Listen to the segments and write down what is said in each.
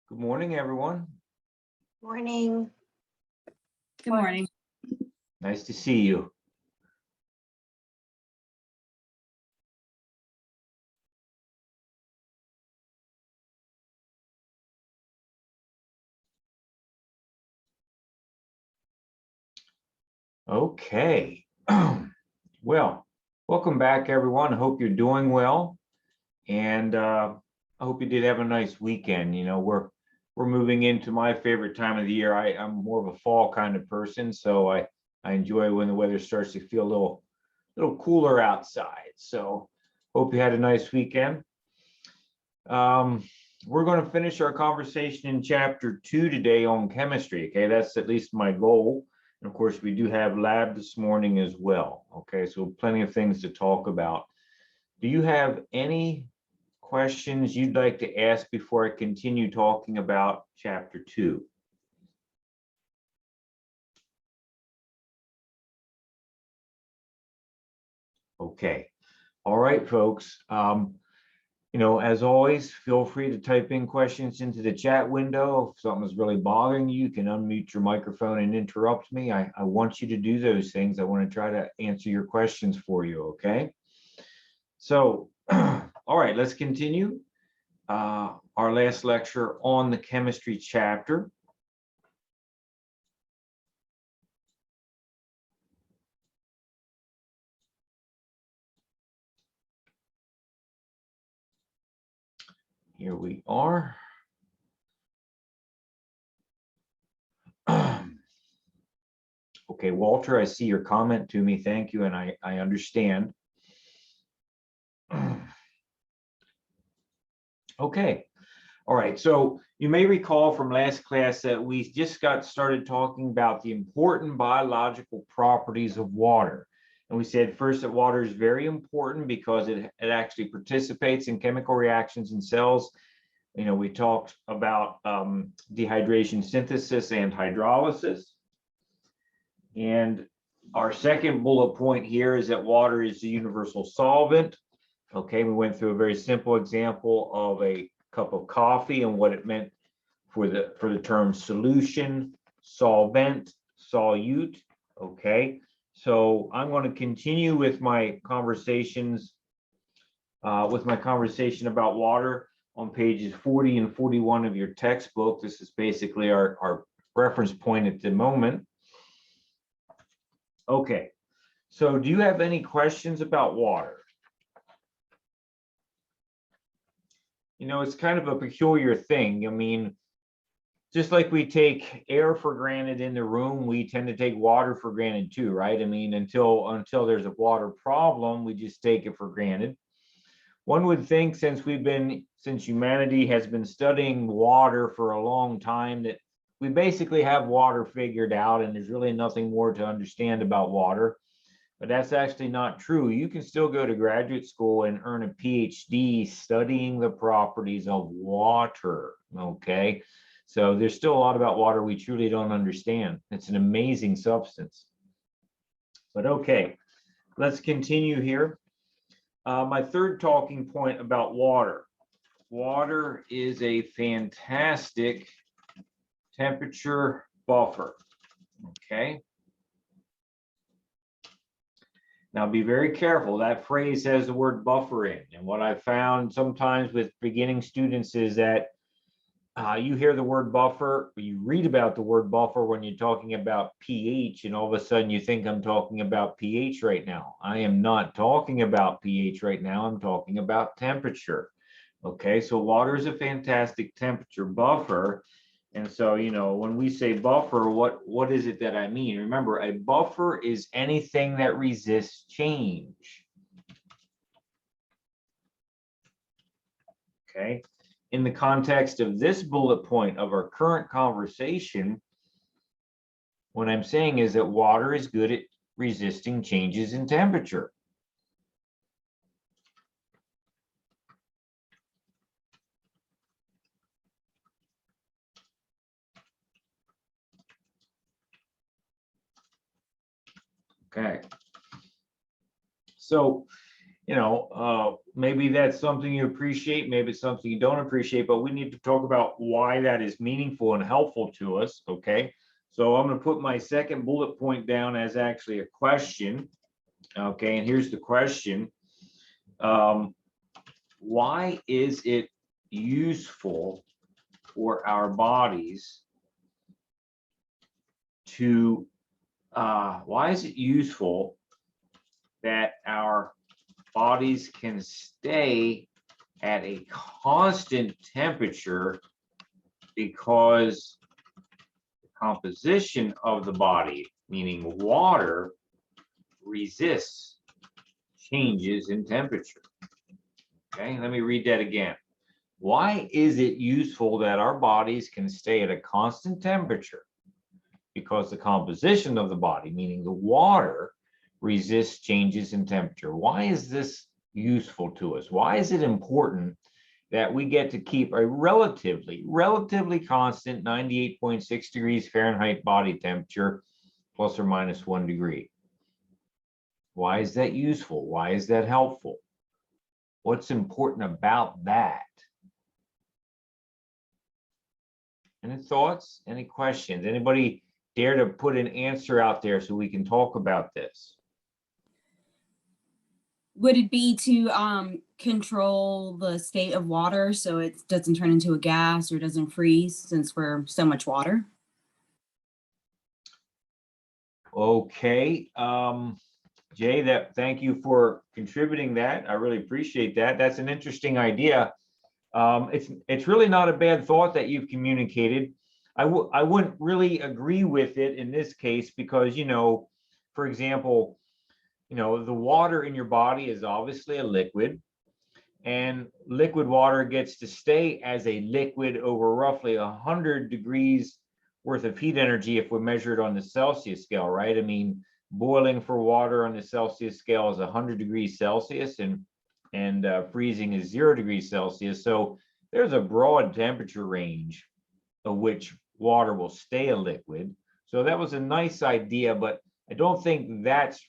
Good morning, everyone. Morning. Good morning. Nice to see you. Okay. Well, welcome back, everyone. I hope you're doing well. And I hope you did have a nice weekend. You know, we're moving into my favorite time of the year. I'm more of a fall kind of person, so I enjoy when the weather starts to feel a little cooler outside. So hope you had a nice weekend. We're going to finish our conversation in chapter 2 today on chemistry. Okay, that's at least my goal. And of course, we do have lab this morning as well. Okay, so plenty of things to talk about. Do you have any questions you'd like to ask before I continue talking about chapter 2? Okay. All right, folks. You know, as always, feel free to type in questions into the chat window. If something is really bothering you, you can unmute your microphone and interrupt me. I want you to do those things. I want to try to answer your questions for you, okay? So, all right, let's continue our last lecture on the chemistry chapter. Here we are. Okay, Walter, I see your comment to me. Thank you, and I understand. Okay, all right. So you may recall from last class that we just got started talking about the important biological properties of water. And we said first that water is very important because it actually participates in chemical reactions in cells. You know, we talked about dehydration synthesis and hydrolysis. And our second bullet point here is that water is a universal solvent. Okay, we went through a very simple example of a cup of coffee and what it meant for the term solution, solvent, solute. Okay, so I'm going to continue with my conversations about water on pages 40 and 41 of your textbook. This is basically our reference point at the moment. Okay, so do you have any questions about water? You know, it's kind of a peculiar thing. I mean, just like we take air for granted in the room, we tend to take water for granted too, right? I mean, until there's a water problem, we just take it for granted. One would think since humanity has been studying water for a long time that we basically have water figured out and there's really nothing more to understand about water. But that's actually not true. You can still go to graduate school and earn a PhD studying the properties of water, okay? So there's still a lot about water we truly don't understand. It's an amazing substance. But okay, let's continue here. My third talking point about water. Water is a fantastic temperature buffer, okay? Now be very careful. That phrase has the word buffer in. And what I found sometimes with beginning students is that you hear the word buffer, or you read about the word buffer when you're talking about pH, and all of a sudden you think I'm talking about pH right now. I am not talking about pH right now. I'm talking about temperature. Okay, so water is a fantastic temperature buffer. And so, you know, when we say buffer, what is it that I mean? Remember, a buffer is anything that resists change. Okay. In the context of this bullet point of our current conversation, what I'm saying is that water is good at resisting changes in temperature. Okay. So maybe that's something you appreciate, maybe it's something you don't appreciate, but we need to talk about why that is meaningful and helpful to us, okay? So I'm going to put my second bullet point down as actually a question, okay? And here's the question. Why is it useful for our bodies to, why is it useful that our bodies can stay at a constant temperature? Because the composition of the body, meaning water, resists changes in temperature. Okay, let me read that again. Why is it useful that our bodies can stay at a constant temperature? Because the composition of the body, meaning the water, resists changes in temperature. Why is this useful to us? Why is it important that we get to keep a relatively constant 98.6 degrees Fahrenheit body temperature, plus or minus 1 degree? Why is that useful? Why is that helpful? What's important about that? Any thoughts? Any questions? Anybody dare to put an answer out there so we can talk about this? Would it be to control the state of water so it doesn't turn into a gas or doesn't freeze since we're so much water? Okay, Jay, thank you for contributing that. I really appreciate that. That's an interesting idea. It's really not a bad thought that you've communicated. I wouldn't really agree with it in this case because, for example, the water in your body is obviously a liquid, and liquid water gets to stay as a liquid over roughly 100 degrees worth of heat energy if we measure it on the Celsius scale, right? I mean, boiling for water on the Celsius scale is 100 degrees Celsius, and freezing is 0 degrees Celsius. So there's a broad temperature range of which water will stay a liquid. So that was a nice idea, but I don't think that's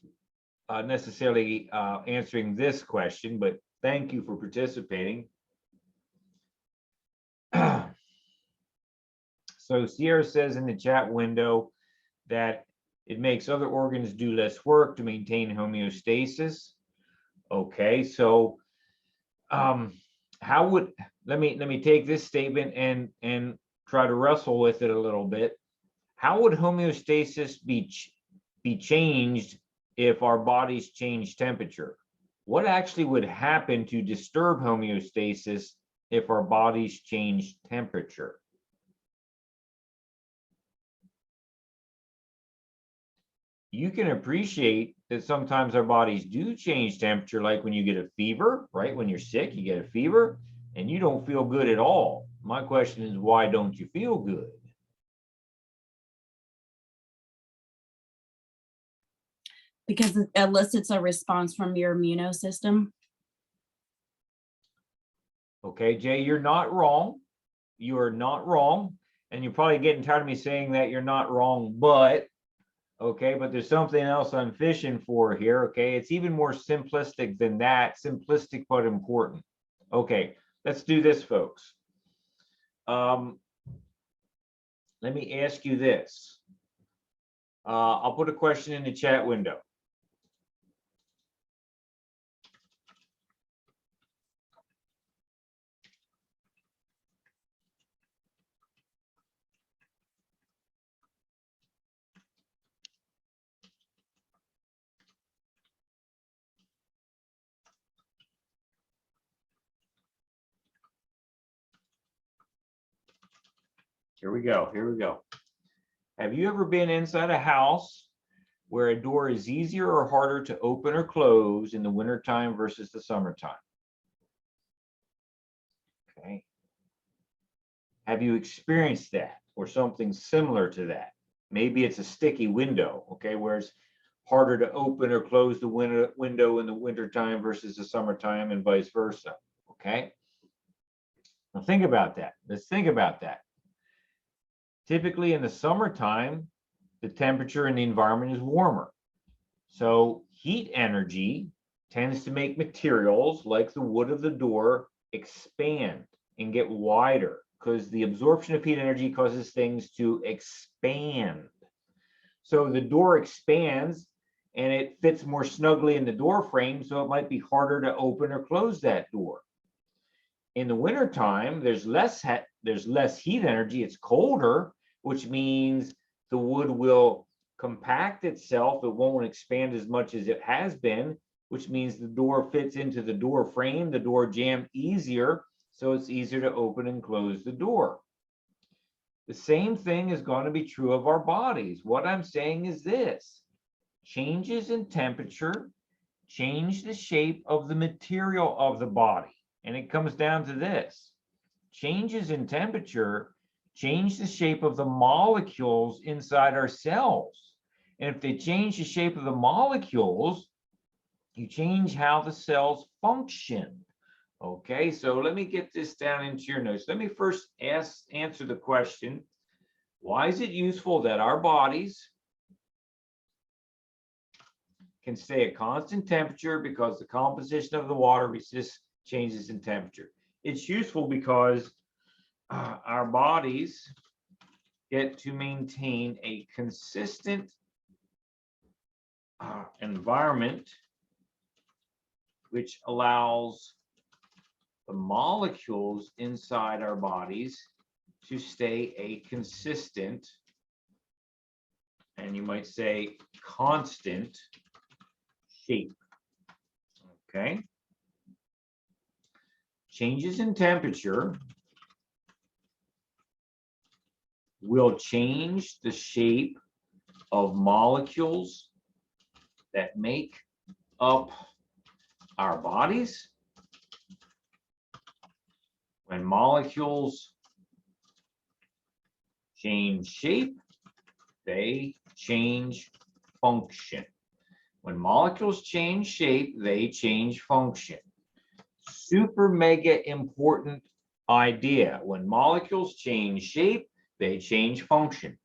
necessarily answering this question, but thank you for participating. So Sierra says in the chat window that it makes other organs do less work to maintain homeostasis. Okay, so how would, let me take this statement and try to wrestle with it a little bit. How would homeostasis be changed if our bodies change temperature? What actually would happen to disturb homeostasis if our bodies change temperature? You can appreciate that sometimes our bodies do change temperature, like when you get a fever, right? When you're sick, you get a fever and you don't feel good at all. My question is, why don't you feel good? Because it elicits a response from your immune system. Okay, Jay, you're not wrong. You are not wrong. And you're probably getting tired of me saying that you're not wrong, but okay, but there's something else I'm fishing for here. Okay, it's even more simplistic than that. Simplistic, but important. Okay, let's do this, folks. Let me ask you this. I'll put a question in the chat window. Here we go. Here we go. Have you ever been inside a house where a door is easier or harder to open or close in the wintertime versus the summertime? Okay. Have you experienced that or something similar to that? Maybe it's a sticky window, okay, where it's harder to open or close the window in the wintertime versus the summertime and vice versa, okay? Now think about that. Let's think about that. Typically in the summertime, the temperature in the environment is warmer. So heat energy tends to make materials like the wood of the door expand and get wider, because the absorption of heat energy causes things to expand. So the door expands and it fits more snugly in the door frame, so it might be harder to open or close that door. In the wintertime, there's less heat energy, it's colder, which means the wood will compact itself, it won't expand as much as it has been, which means the door fits into the door frame, the door jamb easier, so it's easier to open and close the door. The same thing is going to be true of our bodies. What I'm saying is this: changes in temperature change the shape of the material of the body. And it comes down to this: changes in temperature change the shape of the molecules inside our cells. And if they change the shape of the molecules, you change how the cells function. Okay, so let me get this down into your notes. Let me first answer the question: why is it useful that our bodies can stay at constant temperature? Because the composition of the water resists changes in temperature. It's useful because our bodies get to maintain a consistent environment, which allows the molecules inside our bodies to stay a consistent, and you might say constant, shape. Okay. Changes in temperature will change the shape of molecules that make up our bodies. When molecules change shape, they change function. When molecules change shape, they change function. Super mega important idea. When molecules change shape, they change function.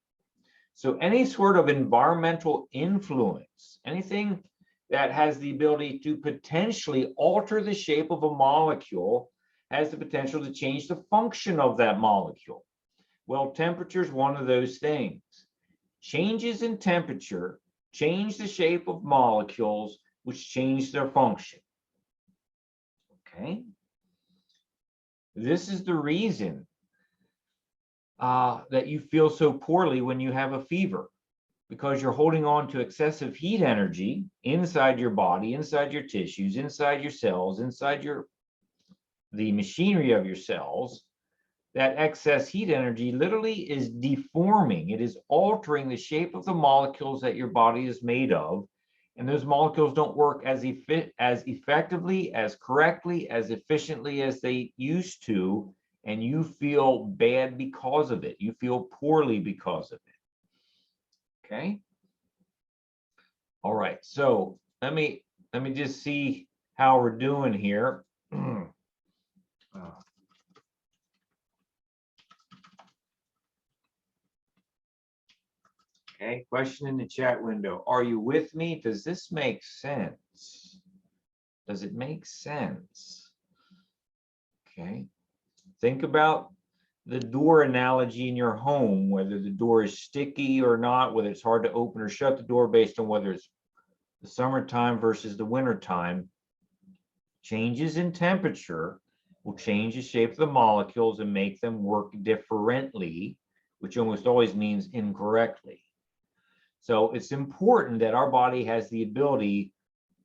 So any sort of environmental influence, anything that has the ability to potentially alter the shape of a molecule, has the potential to change the function of that molecule. Well, temperature is one of those things. Changes in temperature change the shape of molecules, which change their function. Okay. This is the reason that you feel so poorly when you have a fever, because you're holding on to excessive heat energy inside your body, inside your tissues, inside your cells, inside the machinery of your cells. That excess heat energy literally is deforming. It is altering the shape of the molecules that your body is made of. And those molecules don't work as effectively, as correctly, as efficiently as they used to. And you feel bad because of it. You feel poorly because of it. Okay. All right. So let me just see how we're doing here. Okay, question in the chat window. Are you with me? Does this make sense? Does it make sense? Okay. Think about the door analogy in your home, whether the door is sticky or not, whether it's hard to open or shut the door based on whether it's the summertime versus the wintertime. Changes in temperature will change the shape of the molecules and make them work differently, which almost always means incorrectly. So it's important that our body has the ability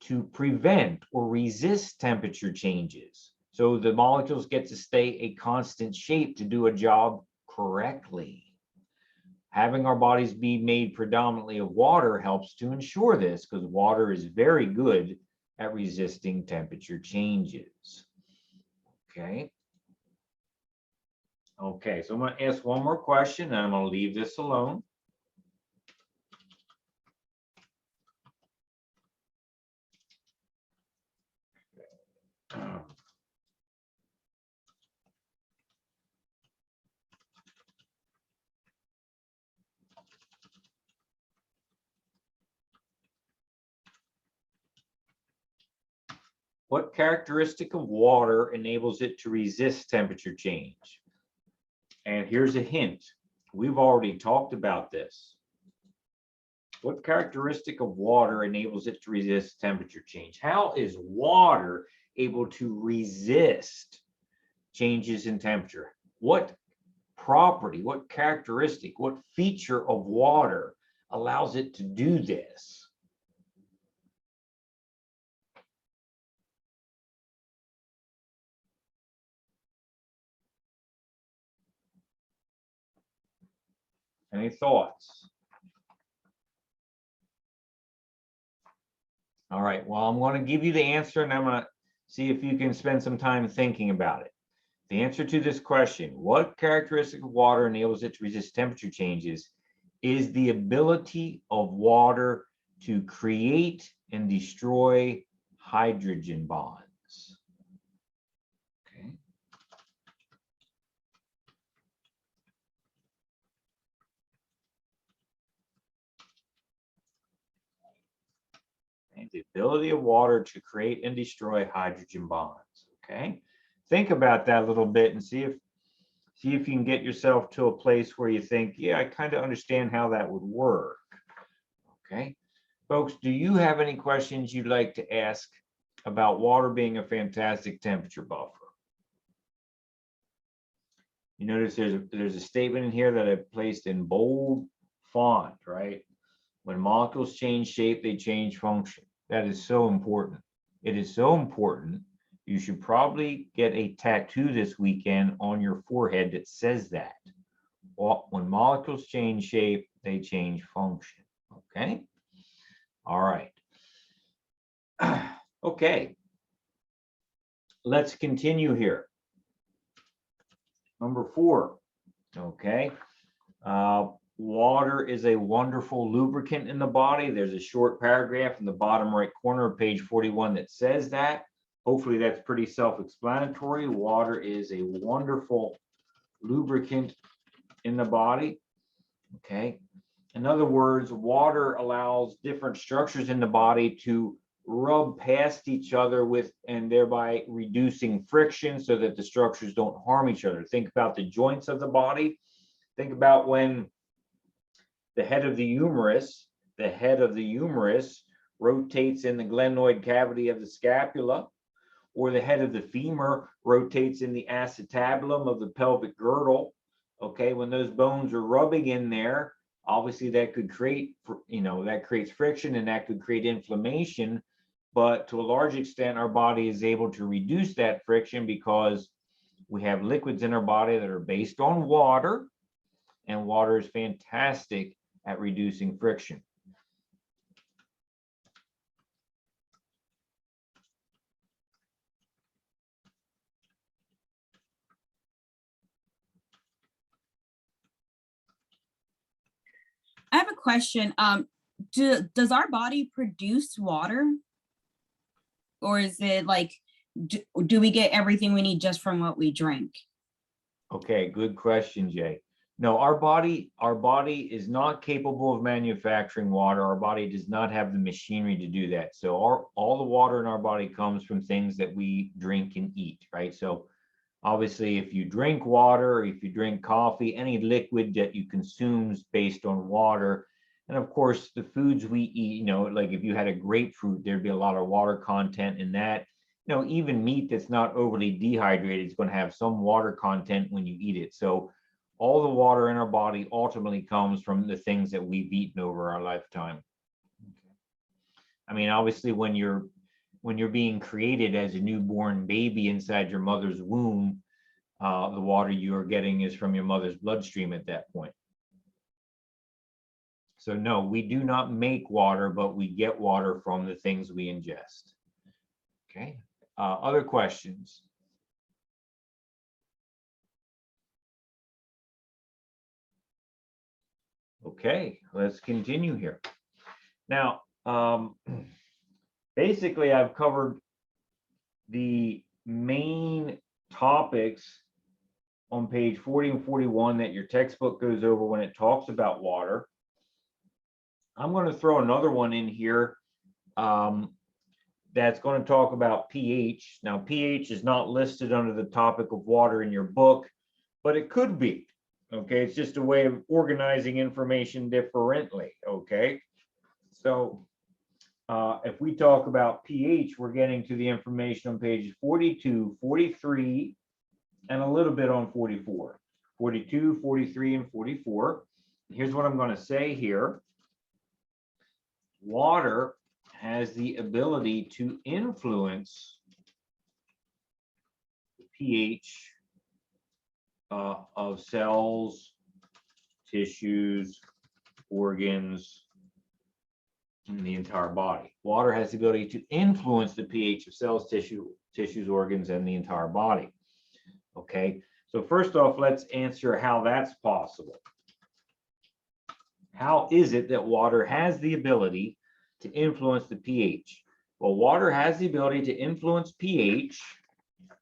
to prevent or resist temperature changes, so the molecules get to stay a constant shape to do a job correctly. Having our bodies be made predominantly of water helps to ensure this, because water is very good at resisting temperature changes. Okay. Okay, so I'm going to ask one more question, and I'm going to leave this alone. What characteristic of water enables it to resist temperature change? And here's a hint. We've already talked about this. What characteristic of water enables it to resist temperature change? How is water able to resist changes in temperature? What property, what characteristic, what feature of water allows it to do this? Any thoughts? All right, well, I'm going to give you the answer and I'm going to see if you can spend some time thinking about it. The answer to this question, what characteristic of water enables it to resist temperature changes, is the ability of water to create and destroy hydrogen bonds. Okay. And the ability of water to create and destroy hydrogen bonds. Okay. Think about that a little bit and see if you can get yourself to a place where you think, yeah, I kind of understand how that would work. Okay. Folks, do you have any questions you'd like to ask about water being a fantastic temperature buffer? You notice there's a statement in here that I've placed in bold font, right? When molecules change shape, they change function. That is so important. It is so important. You should probably get a tattoo this weekend on your forehead that says that. Well, when molecules change shape, they change function. Okay. All right. Okay. Let's continue here. Number 4. Okay. Water is a wonderful lubricant in the body. There's a short paragraph in the bottom right corner of page 41 that says that. Hopefully that's pretty self-explanatory. Water is a wonderful lubricant in the body. Okay. In other words, water allows different structures in the body to rub past each other with, and thereby reducing friction so that the structures don't harm each other. Think about the joints of the body. Think about when the head of the humerus rotates in the glenoid cavity of the scapula, or the head of the femur rotates in the acetabulum of the pelvic girdle. Okay, when those bones are rubbing in there, obviously that could create, that creates friction and that could create inflammation. But to a large extent, our body is able to reduce that friction because we have liquids in our body that are based on water, and water is fantastic at reducing friction. I have a question. Does our body produce water? Or is it like, do we get everything we need just from what we drink? Okay, good question, Jay. No, our body is not capable of manufacturing water. Our body does not have the machinery to do that. So all the water in our body comes from things that we drink and eat, right? So obviously, if you drink water, if you drink coffee, any liquid that you consume is based on water. And of course, the foods we eat, like if you had a grapefruit, there'd be a lot of water content in that. Even meat that's not overly dehydrated is going to have some water content when you eat it. So all the water in our body ultimately comes from the things that we've eaten over our lifetime. I mean, obviously, when you're being created as a newborn baby inside your mother's womb, the water you are getting is from your mother's bloodstream at that point. So no, we do not make water, but we get water from the things we ingest. Okay. Other questions? Okay, let's continue here. Now, basically, I've covered the main topics on page 40 and 41 that your textbook goes over when it talks about water. I'm going to throw another one in here that's going to talk about pH. Now, pH is not listed under the topic of water in your book, but it could be. Okay, it's just a way of organizing information differently. Okay, so if we talk about pH, we're getting to the information on pages 42, 43, and a little bit on 44. 42, 43, and 44. Here's what I'm going to say here. Water has the ability to influence the pH of cells, tissues, organs, in the entire body. Water has the ability to influence the pH of cells, tissues, organs, and the entire body. Okay, so first off, let's answer how that's possible. How is it that water has the ability to influence the pH? Well, water has the ability to influence pH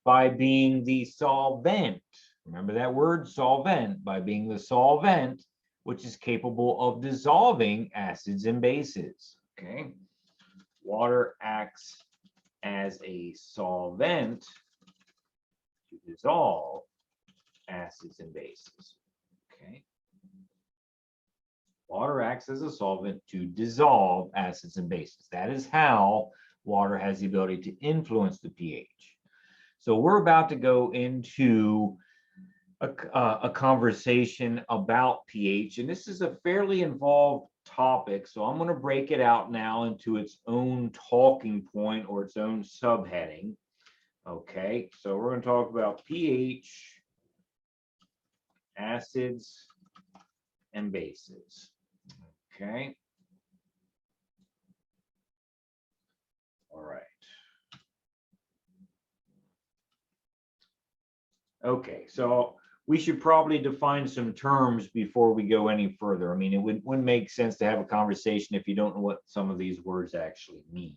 by being the solvent. Remember that word, solvent, by being the solvent, which is capable of dissolving acids and bases. Okay, water acts as a solvent to dissolve acids and bases. Okay, water acts as a solvent to dissolve acids and bases. That is how water has the ability to influence the pH. So we're about to go into a conversation about pH, and this is a fairly involved topic, so I'm going to break it out now into its own talking point or its own subheading. Okay, so we're going to talk about pH, acids, and bases. Okay. All right. Okay, so we should probably define some terms before we go any further. I mean, it wouldn't make sense to have a conversation if you don't know what some of these words actually mean.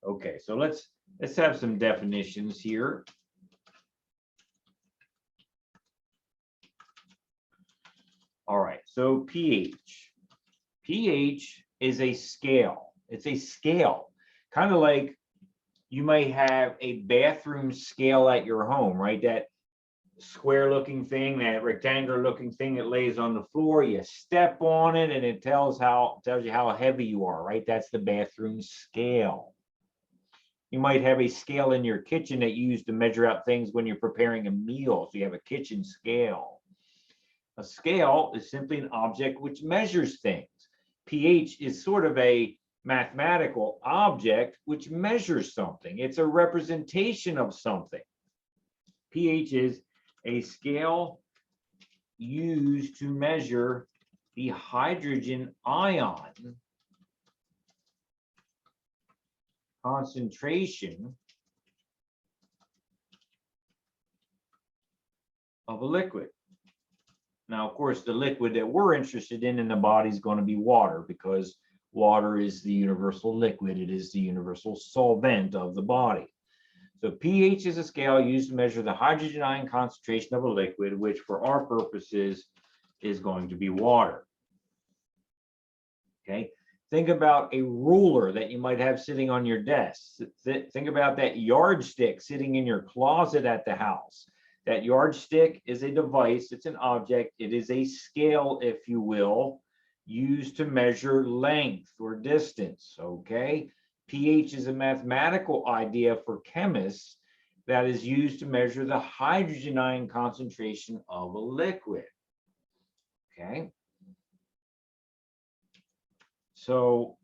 Okay, so let's have some definitions here. All right, so pH. pH is a scale. It's a scale, kind of like you might have a bathroom scale at your home, right? That square looking thing, that rectangular looking thing that lays on the floor. You step on it and it tells you how heavy you are, right? That's the bathroom scale. You might have a scale in your kitchen that you use to measure out things when you're preparing a meal. So you have a kitchen scale. A scale is simply an object which measures things. pH is sort of a mathematical object which measures something. It's a representation of something. pH is a scale used to measure the hydrogen ion concentration of a liquid. Now, of course, the liquid that we're interested in the body is going to be water, because water is the universal liquid. It is the universal solvent of the body. So pH is a scale used to measure the hydrogen ion concentration of a liquid, which for our purposes is going to be water. Okay, think about a ruler that you might have sitting on your desk. Think about that yardstick sitting in your closet at the house. That yardstick is a device, it's an object, it is a scale, if you will, used to measure length or distance, okay? pH is a mathematical idea for chemists that is used to measure the hydrogen ion concentration of a liquid, okay? So,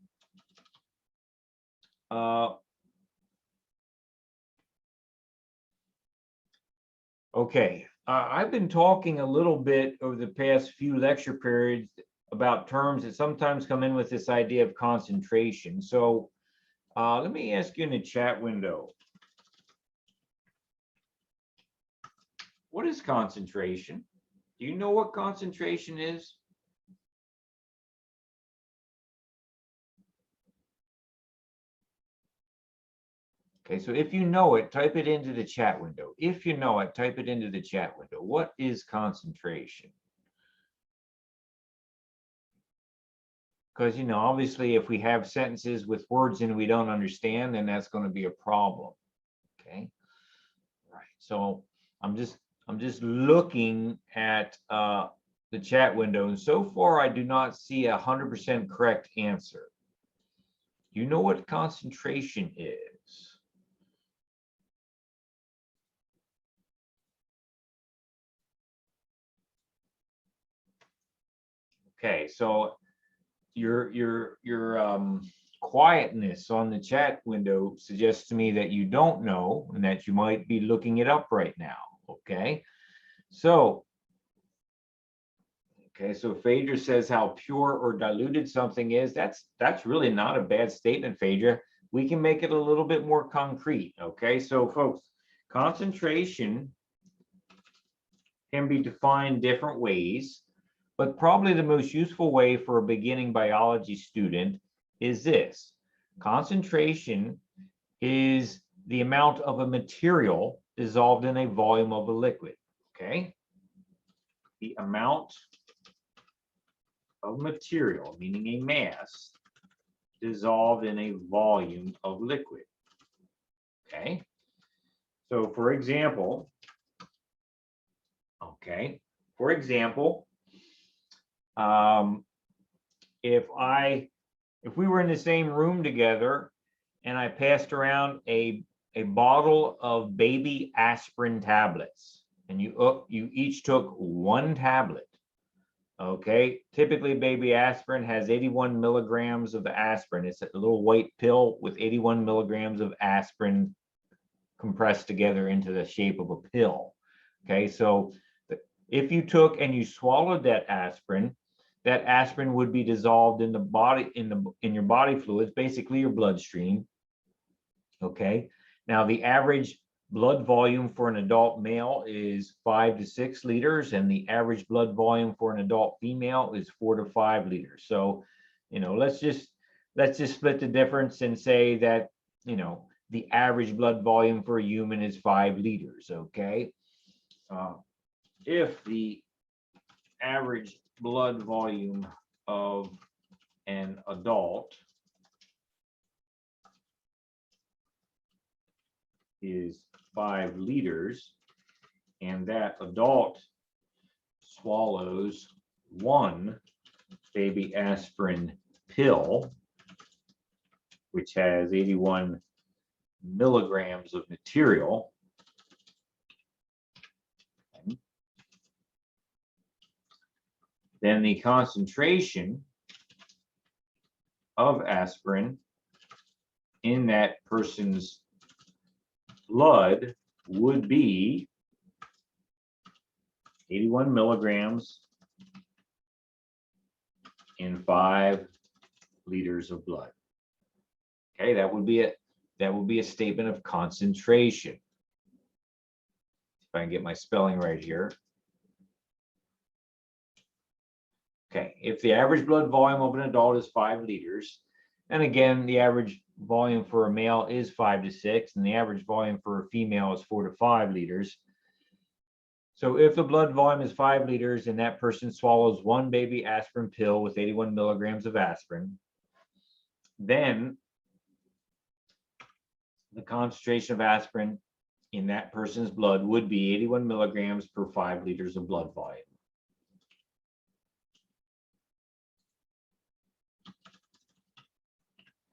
okay, I've been talking a little bit over the past few lecture periods about terms that sometimes come in with this idea of concentration. So let me ask you in the chat window, what is concentration? Do you know what concentration is? Okay, so if you know it, type it into the chat window. If you know it, type it into the chat window. What is concentration? Because, you know, obviously if we have sentences with words in we don't understand, then that's going to be a problem. Okay. Right. So I'm just looking at the chat window, and so far I do not see 100% correct answer. You know what concentration is? Okay, so your quietness on the chat window suggests to me that you don't know and that you might be looking it up right now. Okay, so Phaedra says how pure or diluted something is. That's really not a bad statement, Phaedra. We can make it a little bit more concrete. Okay, so folks, concentration can be defined different ways, but probably the most useful way for a beginning biology student is this. Concentration is the amount of a material dissolved in a volume of a liquid. Okay, the amount of material, meaning a mass, dissolved in a volume of liquid. Okay, so for example, if we were in the same room together and I passed around a bottle of baby aspirin tablets, and you each took one tablet. Okay, typically baby aspirin has 81 milligrams of aspirin. It's a little white pill with 81 milligrams of aspirin compressed together into the shape of a pill. Okay, so if you took and you swallowed that aspirin would be dissolved in the body, in your body fluids, basically your bloodstream. Okay, now the average blood volume for an adult male is 5 to 6 liters, and the average blood volume for an adult female is 4 to 5 liters. So, you know, let's just split the difference and say that, you know, the average blood volume for a human is 5 liters. Okay, if the average blood volume of an adult is 5 liters, and that adult swallows one baby aspirin pill, which has 81 milligrams of material, then the concentration of aspirin in that person's blood would be 81 milligrams in 5 liters of blood. Okay, that would be a statement of concentration. If I can get my spelling right here. Okay, if the average blood volume of an adult is 5 liters, and again, the average volume for a male is 5 to 6, and the average volume for a female is 4 to 5 liters. So if the blood volume is 5 liters and that person swallows one baby aspirin pill with 81 milligrams of aspirin, then the concentration of aspirin in that person's blood would be 81 milligrams per 5 liters of blood volume.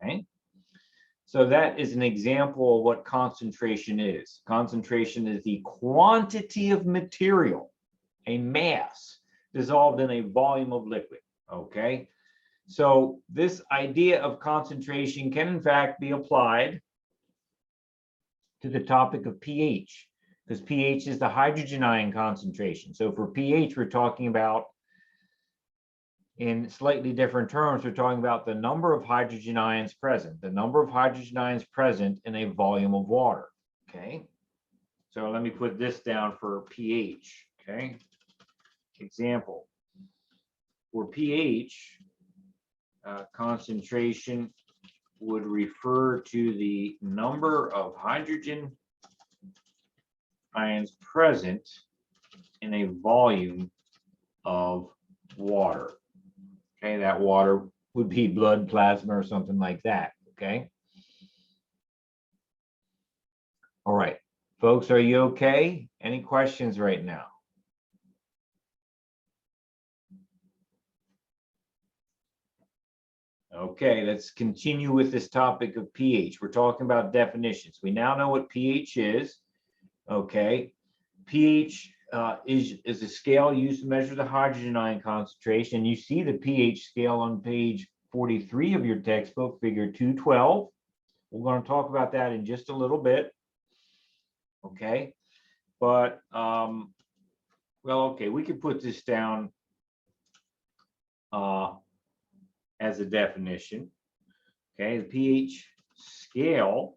Okay, so that is an example of what concentration is. Concentration is the quantity of material, a mass, dissolved in a volume of liquid. Okay, so this idea of concentration can in fact be applied to the topic of pH, because pH is the hydrogen ion concentration. So for pH, we're talking about, in slightly different terms, we're talking about the number of hydrogen ions present, in a volume of water. Okay, so let me put this down for pH. Okay, example, for pH, concentration would refer to the number of hydrogen ions present in a volume of water. Okay, that water would be blood, plasma, or something like that, okay? All right, folks, are you okay? Any questions right now? Okay, let's continue with this topic of pH. We're talking about definitions. We now know what pH is, okay? pH is a scale used to measure the hydrogen ion concentration. You see the pH scale on page 43 of your textbook, figure 212. We're going to talk about that in just a little bit, okay? But, well, okay, we could put this down as a definition, okay? The pH scale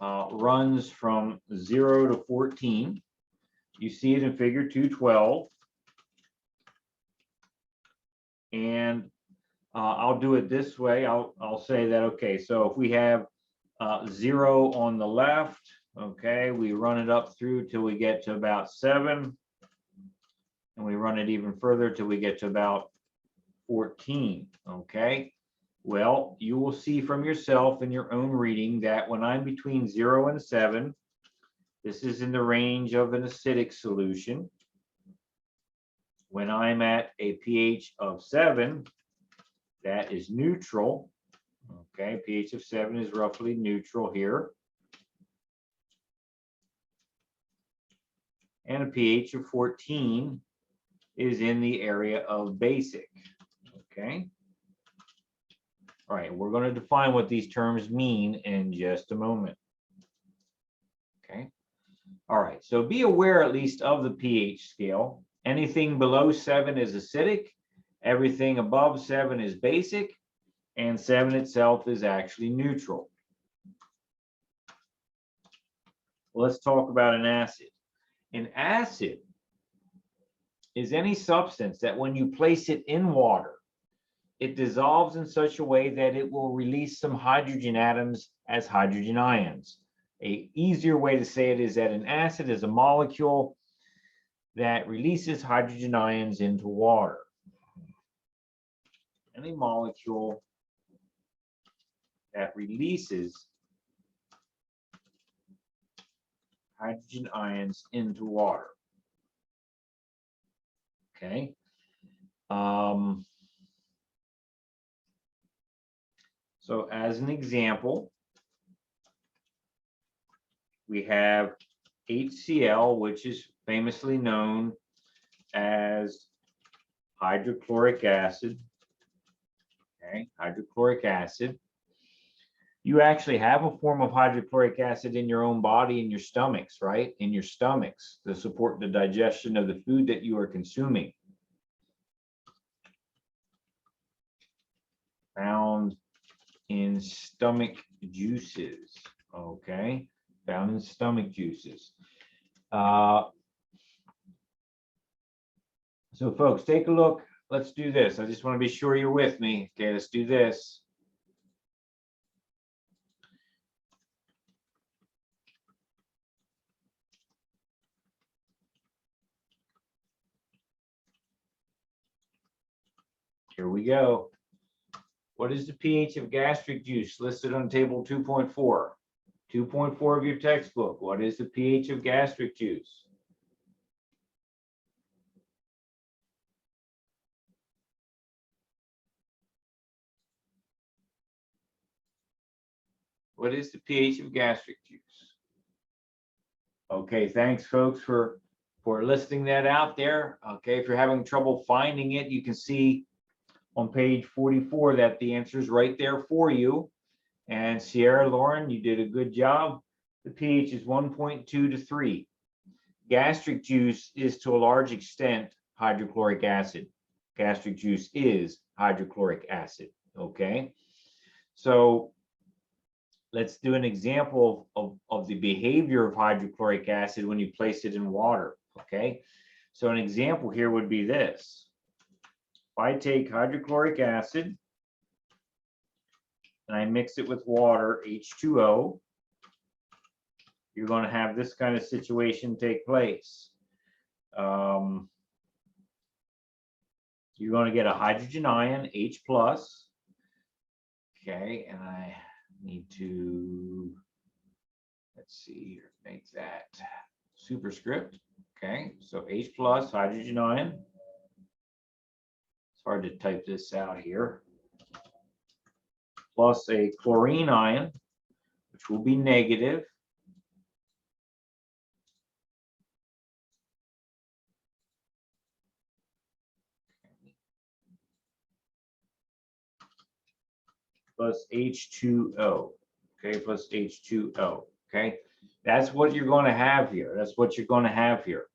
runs from 0 to 14. You see it in figure 212. And I'll do it this way. I'll say that, okay, so if we have 0 on the left, okay, we run it up through till we get to about 7. And we run it even further till we get to about 14, okay? Well, you will see from yourself in your own reading that when I'm between 0 and 7, this is in the range of an acidic solution. When I'm at a pH of 7, that is neutral. Okay, pH of 7 is roughly neutral here. And a pH of 14 is in the area of basic. Okay. All right, we're going to define what these terms mean in just a moment. Okay. All right, so be aware at least of the pH scale. Anything below 7 is acidic, everything above 7 is basic, and 7 itself is actually neutral. Well, let's talk about an acid. An acid is any substance that when you place it in water, it dissolves in such a way that it will release some hydrogen atoms as hydrogen ions. An easier way to say it is that an acid is a molecule that releases hydrogen ions into water. Any molecule that releases hydrogen ions into water. Okay. So as an example, we have HCl, which is famously known as hydrochloric acid. Okay, hydrochloric acid. You actually have a form of hydrochloric acid in your own body, in your stomachs, right? In your stomachs to support the digestion of the food that you are consuming. Found in stomach juices, okay? Found in stomach juices. So folks, take a look. Let's do this. I just want to be sure you're with me. Okay, let's do this. Here we go. What is the pH of gastric juice listed on table 2.4? 2.4 of your textbook. What is the pH of gastric juice? What is the pH of gastric juice? Okay, thanks folks for listing that out there. Okay, if you're having trouble finding it, you can see on page 44 that the answer is right there for you. And Sierra Lauren, you did a good job. The pH is 1.2 to 3. Gastric juice is to a large extent hydrochloric acid. Gastric juice is hydrochloric acid. Okay, so let's do an example of the behavior of hydrochloric acid when you place it in water. Okay, so an example here would be this. If I take hydrochloric acid and I mix it with water, H2O, you're going to have this kind of situation take place. you're going to get a hydrogen ion, H plus. Okay, and I need to, let's see here, make that superscript. Okay, so H plus hydrogen ion. It's hard to type this out here. Plus a chlorine ion, which will be negative. Plus H2O, okay, plus H2O, okay? That's what you're going to have here. That's what you're going to have here.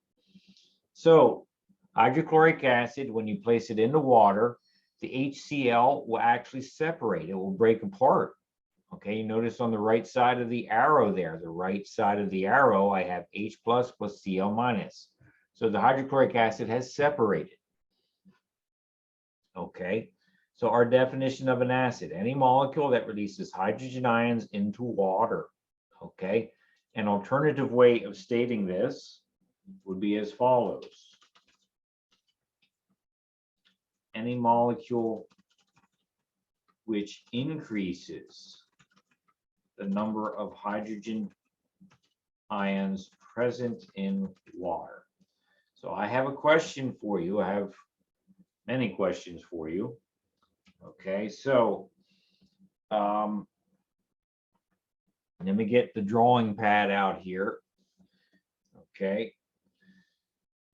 So hydrochloric acid, when you place it in the water, the HCl will actually separate. It will break apart. Okay, you notice on the right side of the arrow there, the right side of the arrow, I have H plus Cl minus. So the hydrochloric acid has separated. Okay, so our definition of an acid, any molecule that releases hydrogen ions into water. Okay, an alternative way of stating this would be as follows. Any molecule which increases the number of hydrogen ions present in water. So I have a question for you. I have many questions for you. Okay, so let me get the drawing pad out here. Okay,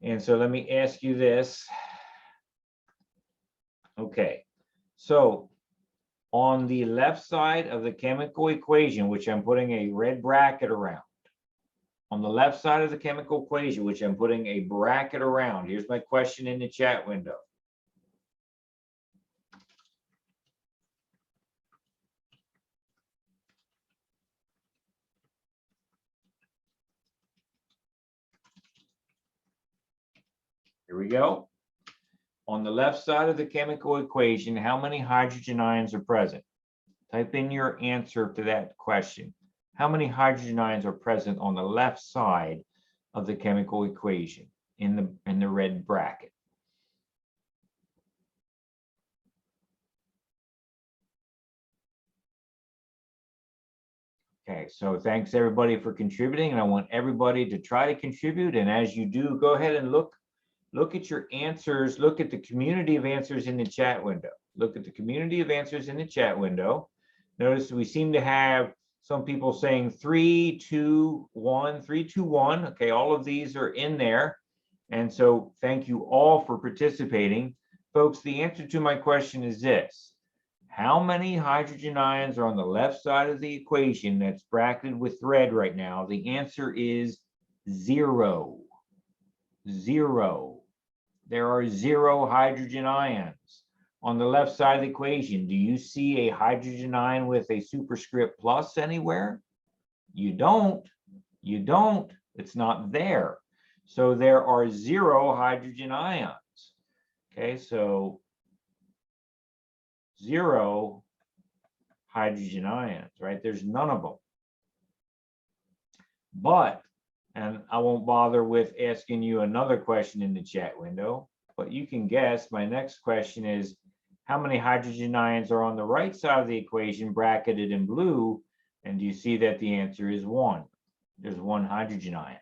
and so let me ask you this. Okay, so on the left side of the chemical equation, which I'm putting a red bracket around, on the left side of the chemical equation, which I'm putting a bracket around, here's my question in the chat window. Here we go. On the left side of the chemical equation, how many hydrogen ions are present? Type in your answer to that question. How many hydrogen ions are present on the left side of the chemical equation in the red bracket? Okay, so thanks everybody for contributing, and I want everybody to try to contribute. And as you do, go ahead and look at your answers. Look at the community of answers in the chat window. Look at the community of answers in the chat window. Notice we seem to have some people saying 3, 2, 1, 3, 2, 1. Okay, all of these are in there. And so thank you all for participating. Folks, the answer to my question is this. How many hydrogen ions are on the left side of the equation that's bracketed with red right now? The answer is 0. 0. There are 0 hydrogen ions on the left side of the equation. Do you see a hydrogen ion with a superscript plus anywhere? You don't. You don't. It's not there. So there are 0 hydrogen ions. Okay, so 0 hydrogen ions, right? There's none of them. But, and I won't bother with asking you another question in the chat window, but you can guess. My next question is, how many hydrogen ions are on the right side of the equation bracketed in blue? And do you see that the answer is 1? There's 1 hydrogen ion.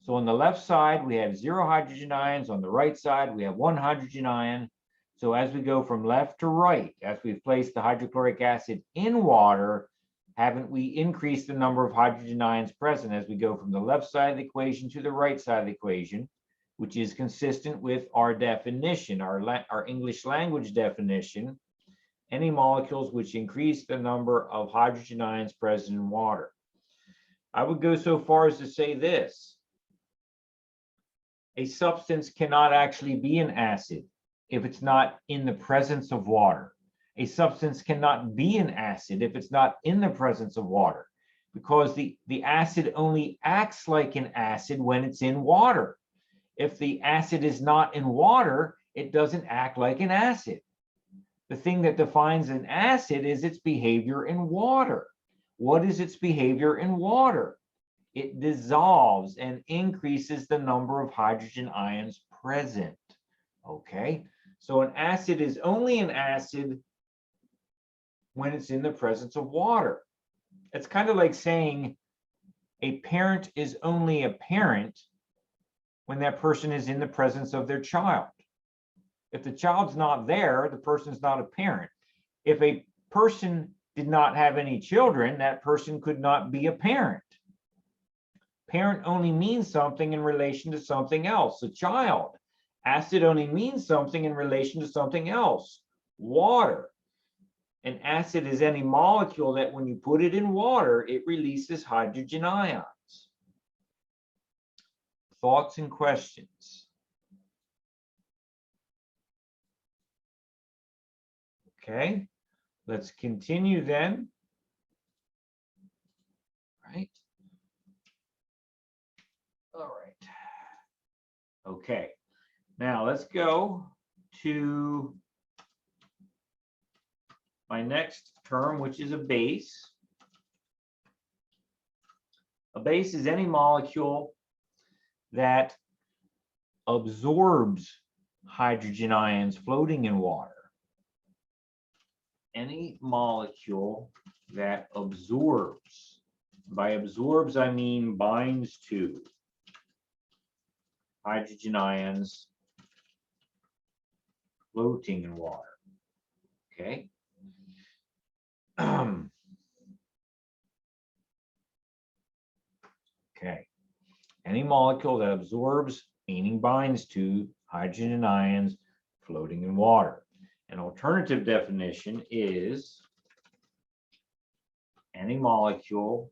So on the left side, we have 0 hydrogen ions. On the right side, we have 1 hydrogen ion. So as we go from left to right, as we've placed the hydrochloric acid in water, haven't we increased the number of hydrogen ions present as we go from the left side of the equation to the right side of the equation, which is consistent with our definition, our English language definition, any molecules which increase the number of hydrogen ions present in water. I would go so far as to say this. A substance cannot actually be an acid if it's not in the presence of water. A substance cannot be an acid if it's not in the presence of water, because the acid only acts like an acid when it's in water. If the acid is not in water, it doesn't act like an acid. The thing that defines an acid is its behavior in water. What is its behavior in water? It dissolves and increases the number of hydrogen ions present. Okay, So an acid is only an acid when it's in the presence of water. It's kind of like saying a parent is only a parent when that person is in the presence of their child. If the child's not there, the person's not a parent. If a person did not have any children, that person could not be a parent. Parent only means something in relation to something else, a child. Acid only means something in relation to something else, water. An acid is any molecule that when you put it in water, it releases hydrogen ions. Thoughts and questions? Okay, let's continue then. Right. All right. Okay, now let's go to my next term, which is a base. A base is any molecule that absorbs hydrogen ions floating in water. Any molecule that absorbs, by absorbs I mean binds to hydrogen ions floating in water. Okay. Okay. Any molecule that absorbs, meaning binds to hydrogen ions floating in water. An alternative definition is any molecule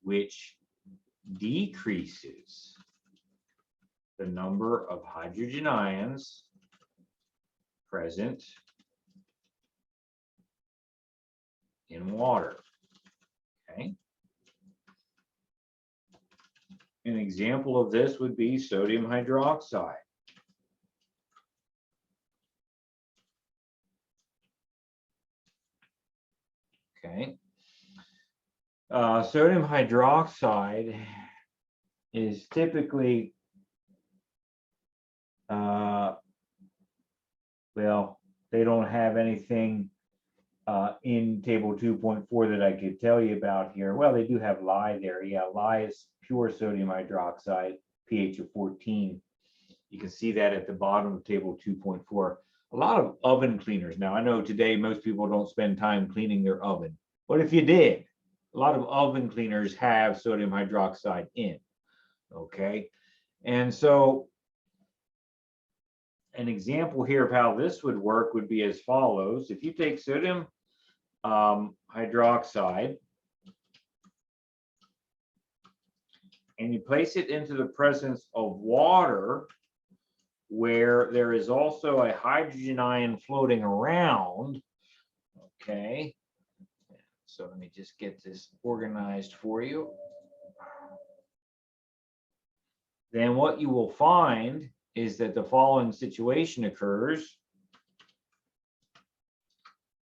which decreases the number of hydrogen ions present in water. Okay. An example of this would be sodium hydroxide. Okay. Sodium hydroxide is typically, well, they don't have anything in table 2.4 that I could tell you about here. Well, they do have lye there. Yeah, lye is pure sodium hydroxide, pH of 14. You can see that at the bottom of table 2.4. A lot of oven cleaners. Now, I know today most people don't spend time cleaning their oven, but if you did, a lot of oven cleaners have sodium hydroxide in, okay? And so an example here of how this would work would be as follows. If you take sodium hydroxide and you place it into the presence of water, where there is also a hydrogen ion floating around, okay? So let me just get this organized for you. Then what you will find is that the following situation occurs.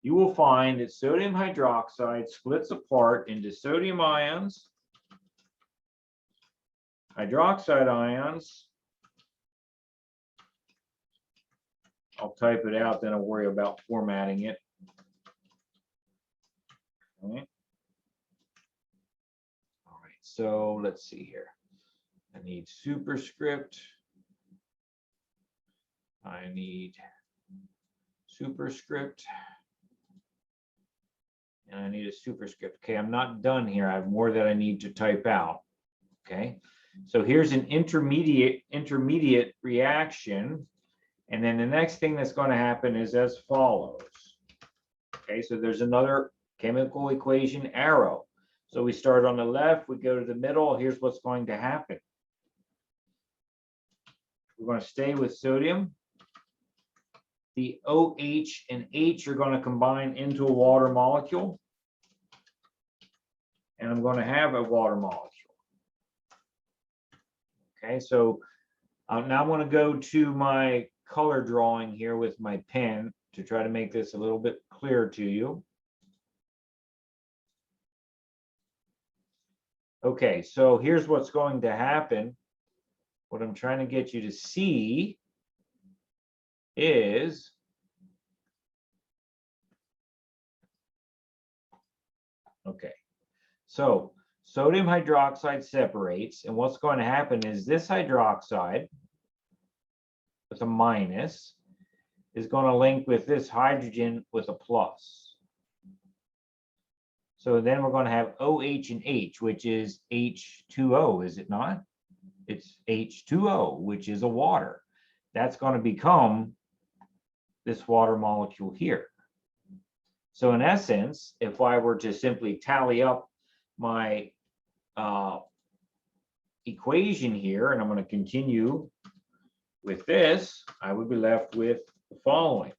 You will find that sodium hydroxide splits apart into sodium ions, hydroxide ions. I'll type it out, then I'll worry about formatting it. Okay. All right, so let's see here. I need superscript. I need superscript. And I need a superscript. Okay, I'm not done here. I have more that I need to type out. Okay, so here's an intermediate reaction. And then the next thing that's going to happen is as follows. Okay, so there's another chemical equation arrow. So we start on the left, we go to the middle. Here's what's going to happen. We're going to stay with sodium. The OH and H are going to combine into a water molecule. And I'm going to have a water molecule. Okay, so now I'm going to go to my color drawing here with my pen to try to make this a little bit clearer to you. Okay, so here's what's going to happen. What I'm trying to get you to see is okay. So sodium hydroxide separates, and what's going to happen is this hydroxide with a minus is going to link with this hydrogen with a plus. So then we're going to have OH and H, which is H2O, is it not? It's H2O, which is a water. That's going to become this water molecule here. So in essence, if I were to simply tally up my equation here, and I'm going to continue with this, I would be left with the following.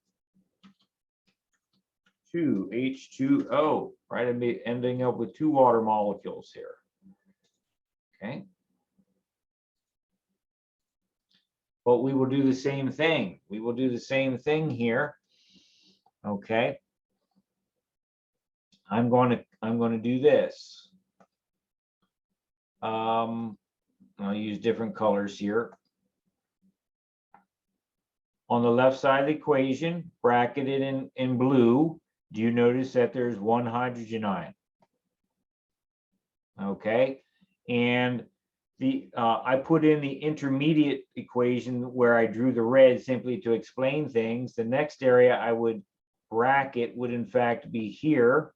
2H2O, right? I'd be ending up with 2 water molecules here. Okay. But we will do the same thing. We will do the same thing here. Okay. I'm going to do this. I'll use different colors here. On the left side of the equation, bracketed in blue, do you notice that there's 1 hydrogen ion? Okay, and I put in the intermediate equation where I drew the red simply to explain things. The next area I would bracket would in fact be here.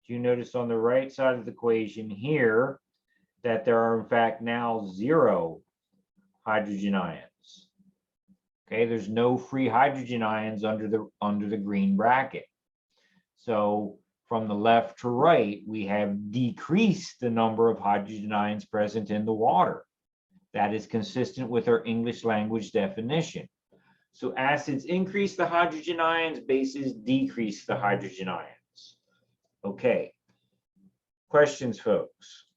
Do you notice on the right side of the equation here that there are in fact now 0 hydrogen ions? Okay, there's no free hydrogen ions under the green bracket. So from the left to right, we have decreased the number of hydrogen ions present in the water. That is consistent with our English language definition. So acids increase the hydrogen ions, bases decrease the hydrogen ions. Okay. Questions, folks?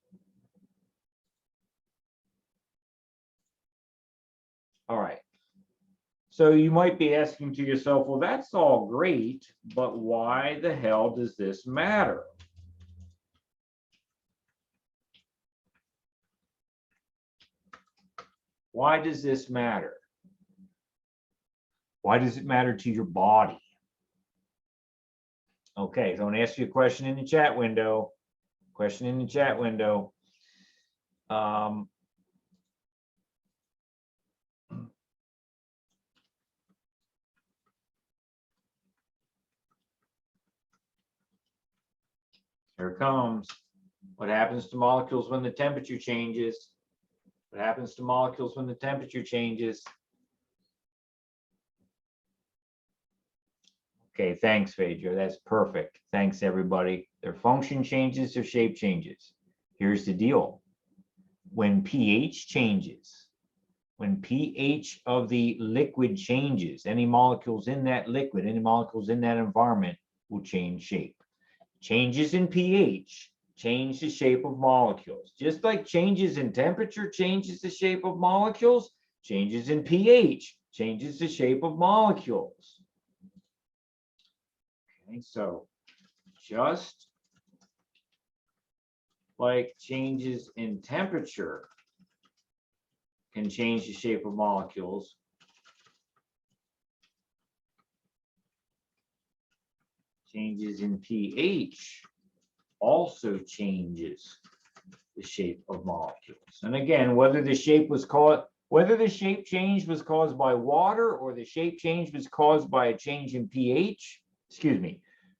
All right. So you might be asking to yourself, well, that's all great, but why the hell does this matter? Why does this matter? Why does it matter to your body? Okay, so I'm going to ask you a question in the chat window. Question in the chat window. Here it comes. What happens to molecules when the temperature changes? What happens to molecules when the temperature changes? Okay, thanks, Phaedra. That's perfect. Thanks, everybody. Their function changes, their shape changes. Here's the deal. When pH changes, when pH of the liquid changes, any molecules in that liquid, any molecules in that environment will change shape. Changes in pH change the shape of molecules. Just like changes in temperature changes the shape of molecules, changes in pH changes the shape of molecules. Okay, so just like changes in temperature can change the shape of molecules, changes in pH also changes the shape of molecules. And again, whether the shape change was caused by water or the shape change was caused by a change in pH,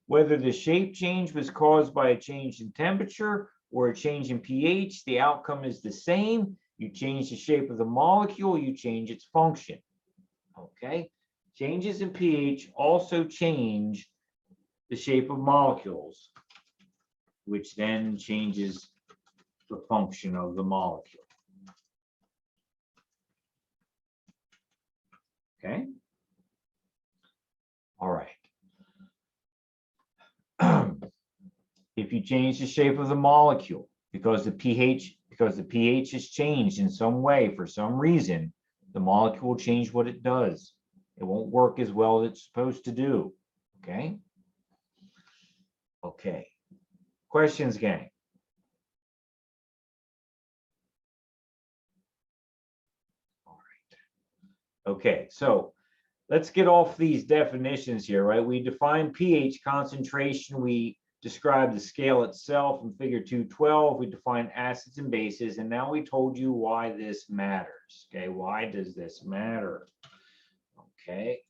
whether the shape change was caused by a change in temperature or a change in pH, the outcome is the same. You change the shape of the molecule, you change its function. Okay? Changes in pH also change the shape of molecules, which then changes the function of the molecule. Okay? All right. If you change the shape of the molecule because the pH has changed in some way for some reason, the molecule will change what it does. It won't work as well as it's supposed to do. Okay? Okay. Questions, gang? All right. Okay, so let's get off these definitions here, right? We define pH concentration. We describe the scale itself in figure 212. We define acids and bases. And now we told you why this matters. Okay, why does this matter? Okay,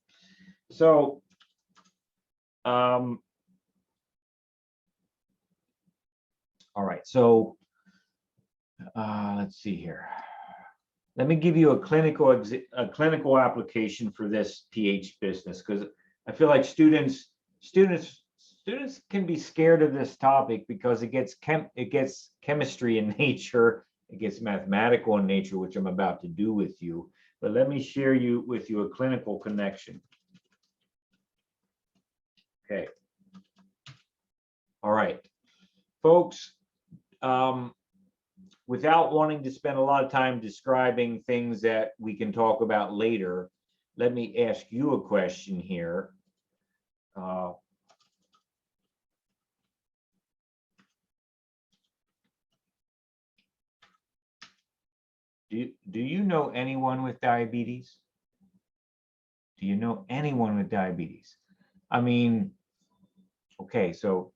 so all right, so let's see here. Let me give you a clinical application for this pH business, because I feel like students can be scared of this topic because it gets chemistry in nature, it gets mathematical in nature, which I'm about to do with you. But let me share with you a clinical connection. Okay. All right, folks. Without wanting to spend a lot of time describing things that we can talk about later, let me ask you a question here. Do you know anyone with diabetes? Do you know anyone with diabetes? I mean, okay, so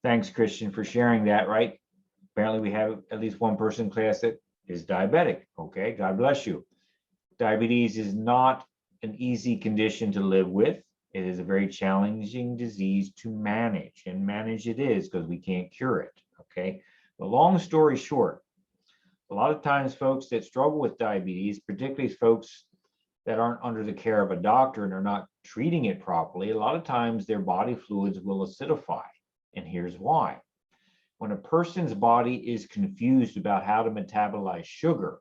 thanks, Christian, for sharing that, right? Apparently we have at least one person in class that is diabetic. Okay, God bless you. Diabetes is not an easy condition to live with. It is a very challenging disease to manage, and manage it is because we can't cure it. Okay, but long story short, a lot of times folks that struggle with diabetes, particularly folks that aren't under the care of a doctor and are not treating it properly, a lot of times their body fluids will acidify. And here's why. When a person's body is confused about how to metabolize sugar,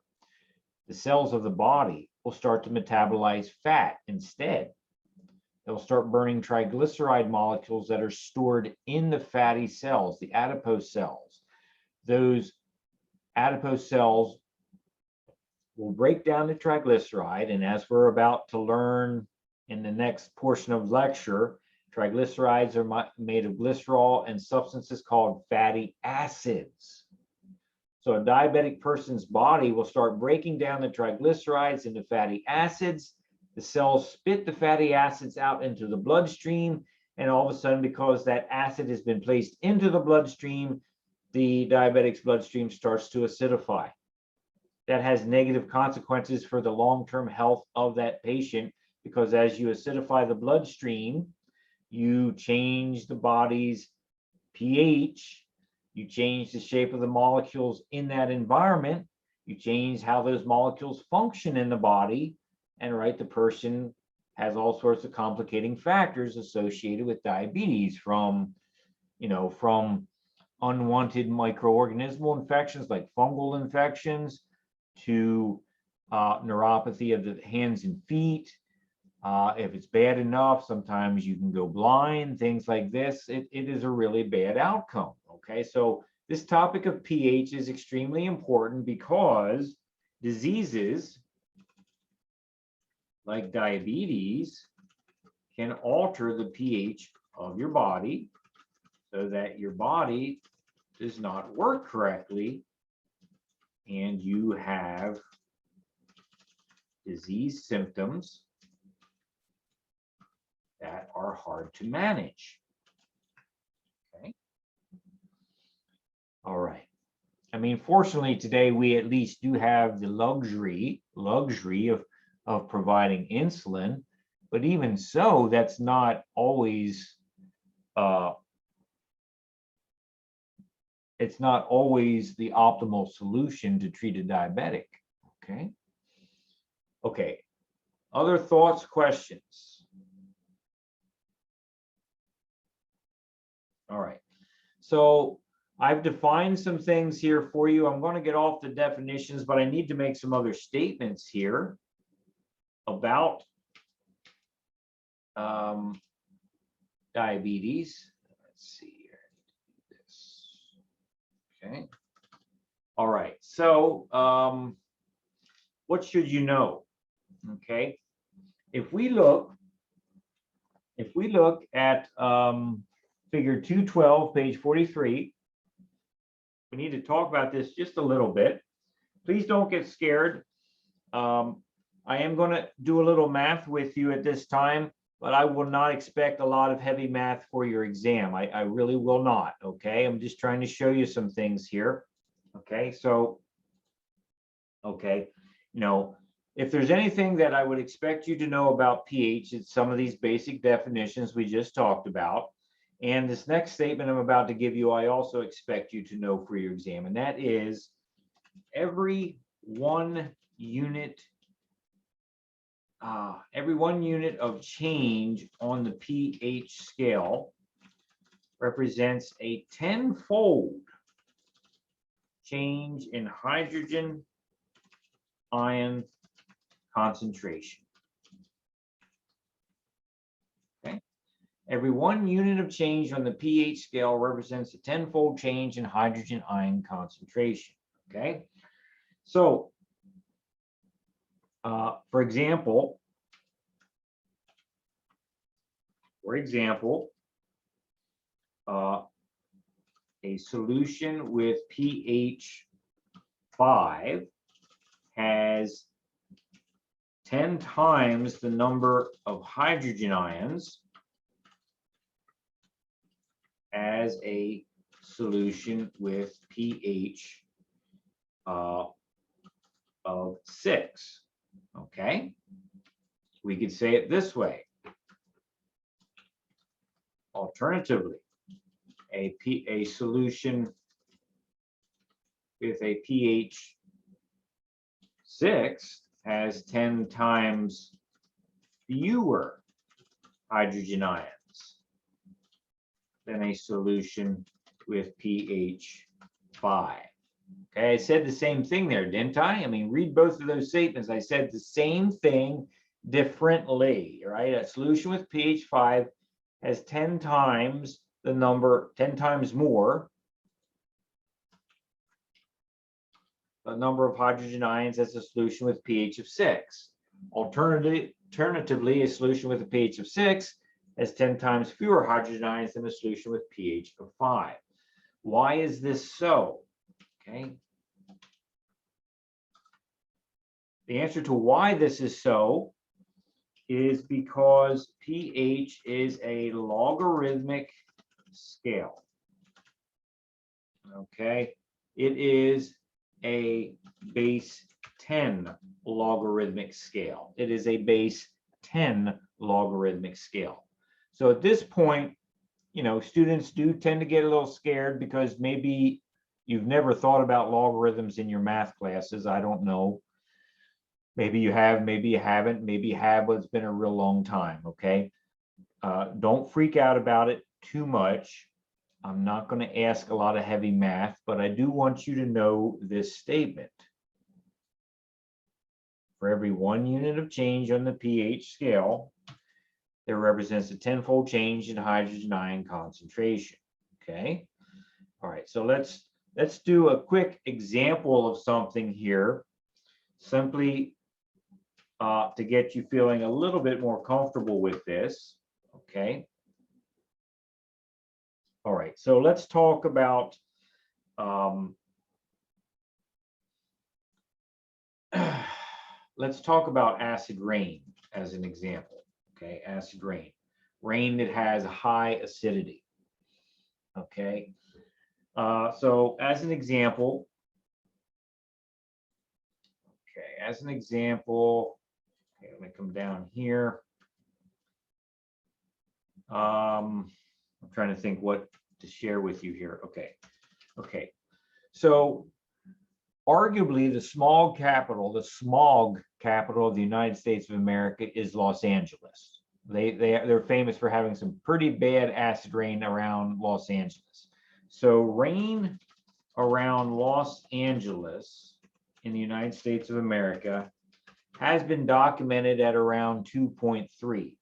the cells of the body will start to metabolize fat instead. They'll start burning triglyceride molecules that are stored in the fatty cells, the adipose cells. Those adipose cells will break down the triglyceride, and as we're about to learn in the next portion of lecture, triglycerides are made of glycerol and substances called fatty acids. So a diabetic person's body will start breaking down the triglycerides into fatty acids. The cells spit the fatty acids out into the bloodstream, and all of a sudden, because that acid has been placed into the bloodstream, the diabetic's bloodstream starts to acidify. That has negative consequences for the long-term health of that patient, because as you acidify the bloodstream, you change the body's pH, you change the shape of the molecules in that environment, you change how those molecules function in the body, and right, the person has all sorts of complicating factors associated with diabetes, from unwanted microorganismal infections like fungal infections to neuropathy of the hands and feet. If it's bad enough, sometimes you can go blind, things like this. It is a really bad outcome. Okay, so this topic of pH is extremely important because diseases like diabetes can alter the pH of your body so that your body does not work correctly and you have disease symptoms that are hard to manage. Okay. All right. I mean, fortunately, today we at least do have the luxury of providing insulin, but even so, that's not always it's not always the optimal solution to treat a diabetic. Okay. Okay. Other thoughts, questions? All right. So I've defined some things here for you. I'm going to get off the definitions, but I need to make some other statements here about diabetes. Let's see here. Okay. All right. So what should you know? Okay. If we look at figure 212, page 43, we need to talk about this just a little bit. Please don't get scared. I am going to do a little math with you at this time, but I will not expect a lot of heavy math for your exam. I really will not, okay? I'm just trying to show you some things here, okay? So, okay, you know, if there's anything that I would expect you to know about pH, it's some of these basic definitions we just talked about. And this next statement I'm about to give you, I also expect you to know for your exam, and that is every 1 unit of change on the pH scale represents a 10-fold change in hydrogen ion concentration. Okay. Every 1 unit of change on the pH scale represents a 10-fold change in hydrogen ion concentration. Okay. So, for example, a solution with pH 5 has 10 times the number of hydrogen ions as a solution with pH of 6. Okay, we could say it this way. Alternatively, a solution with a pH 6 has 10 times fewer hydrogen ions than a solution with pH 5. Okay, I said the same thing there, didn't I? I mean, read both of those statements. I said the same thing differently, right? A solution with pH 5 has 10 times the number, 10 times more the number of hydrogen ions as a solution with pH of 6. Alternatively, a solution with a pH of 6 has 10 times fewer hydrogen ions than a solution with pH of 5. Why is this so? Okay. The answer to why this is so is because pH is a logarithmic scale. Okay, it is a base 10 logarithmic scale. It is a base 10 logarithmic scale. So at this point, you know, students do tend to get a little scared because maybe you've never thought about logarithms in your math classes. I don't know. Maybe you have, maybe you haven't, maybe you have, but it's been a real long time, okay? Don't freak out about it too much. I'm not going to ask a lot of heavy math, but I do want you to know this statement. For every 1 unit of change on the pH scale, there represents a 10-fold change in hydrogen ion concentration, okay? All right, so let's do a quick example of something here, simply to get you feeling a little bit more comfortable with this, okay? All right, so let's talk about acid rain as an example, okay? Acid rain, rain that has high acidity, okay? So as an example, okay, let me come down here. I'm trying to think what to share with you here. Okay. So arguably the smog capital of the United States of America is Los Angeles. They're famous for having some pretty bad acid rain around Los Angeles. So rain around Los Angeles in the United States of America has been documented at around 2.3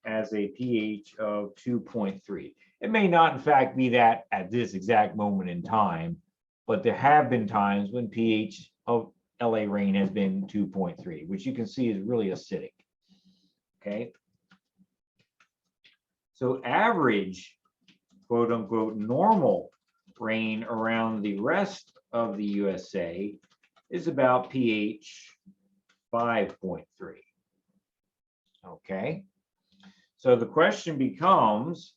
as a pH of 2.3. It may not in fact be that at this exact moment in time, but there have been times when pH of LA rain has been 2.3, which you can see is really acidic, okay? So average, quote unquote, normal rain around the rest of the USA is about pH 5.3. Okay. So the question becomes,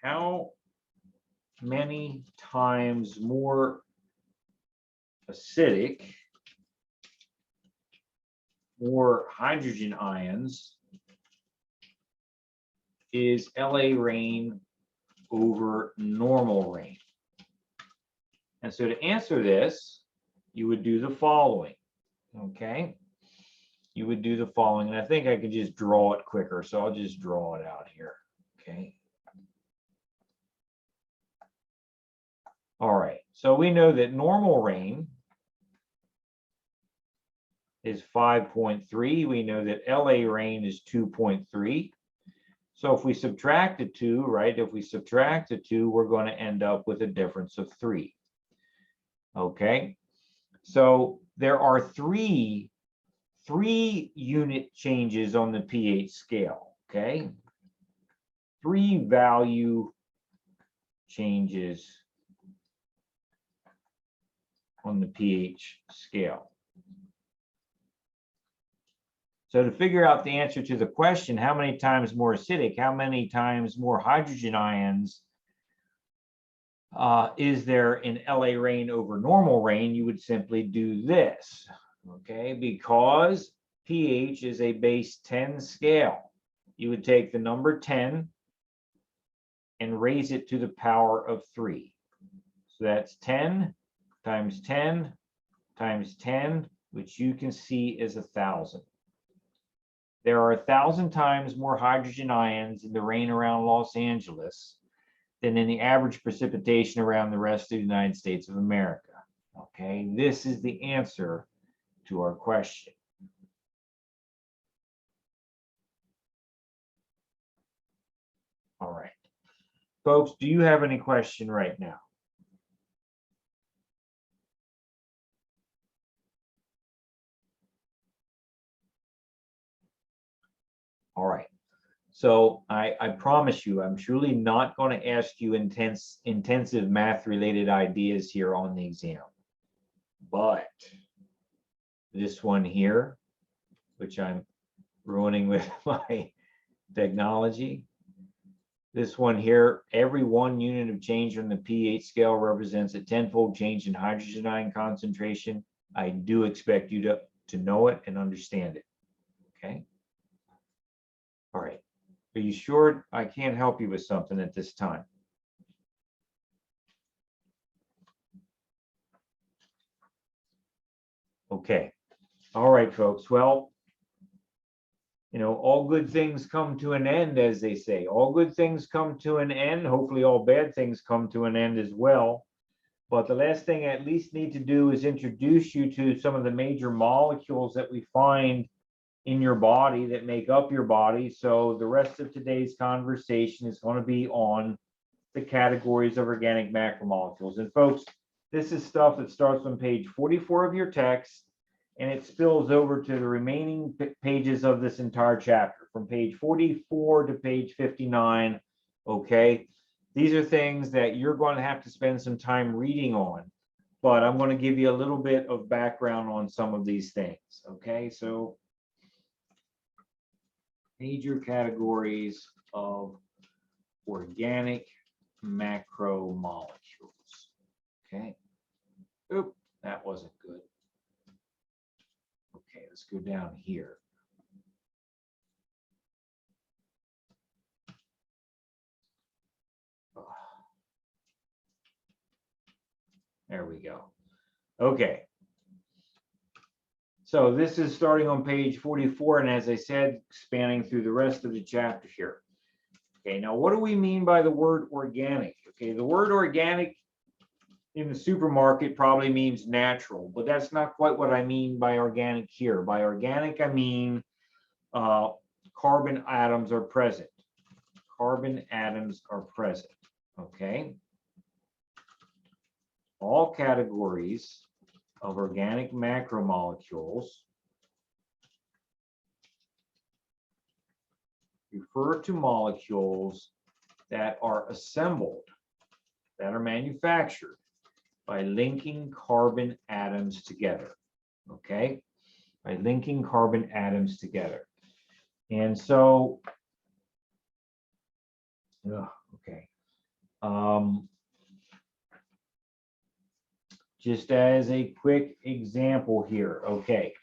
how many times more acidic, more hydrogen ions is LA rain over normal rain? And so to answer this, you would do the following, okay? You would do the following, and I think I could just draw it quicker, so I'll just draw it out here, okay? All right, so we know that normal rain is 5.3. We know that LA rain is 2.3. So if we subtract the two, right, if we subtract the two, we're going to end up with a difference of 3. Okay, so there are three unit changes on the pH scale, okay? 3 value changes on the pH scale. So to figure out the answer to the question, how many times more acidic, how many times more hydrogen ions is there in LA rain over normal rain, you would simply do this, okay? Because pH is a base 10 scale. You would take the number 10 and raise it to the power of 3. So that's 10 times 10 times 10, which you can see is 1,000. There are 1,000 times more hydrogen ions in the rain around Los Angeles than in the average precipitation around the rest of the United States of America. Okay, this is the answer to our question. All right, folks, do you have any question right now? All right. So I promise you, I'm truly not going to ask you intensive math-related ideas here on the exam. But this one here, which I'm ruining with my technology, this one here, every 1 unit of change on the pH scale represents a 10-fold change in hydrogen ion concentration. I do expect you to know it and understand it. Okay. All right. Are you sure I can't help you with something at this time? Okay. All right, folks. Well, you know, all good things come to an end, as they say. All good things come to an end. Hopefully all bad things come to an end as well. But the last thing I at least need to do is introduce you to some of the major molecules that we find in your body that make up your body. So the rest of today's conversation is going to be on the categories of organic macromolecules. And folks, this is stuff that starts on page 44 of your text, and it spills over to the remaining pages of this entire chapter, from page 44 to page 59, okay? These are things that you're going to have to spend some time reading on, but I'm going to give you a little bit of background on some of these things, okay? So major categories of organic macromolecules. Okay. Oop, that wasn't good. Okay, let's go down here. There we go. Okay. So this is starting on page 44, and as I said, spanning through the rest of the chapter here. Okay, now what do we mean by the word organic? Okay, the word organic in the supermarket probably means natural, but that's not quite what I mean by organic here. By organic, I mean carbon atoms are present. Carbon atoms are present, okay? All categories of organic macromolecules refer to molecules that are assembled, that are manufactured by linking carbon atoms together, okay? By linking carbon atoms together. And so, okay. Just as a quick example here, okay.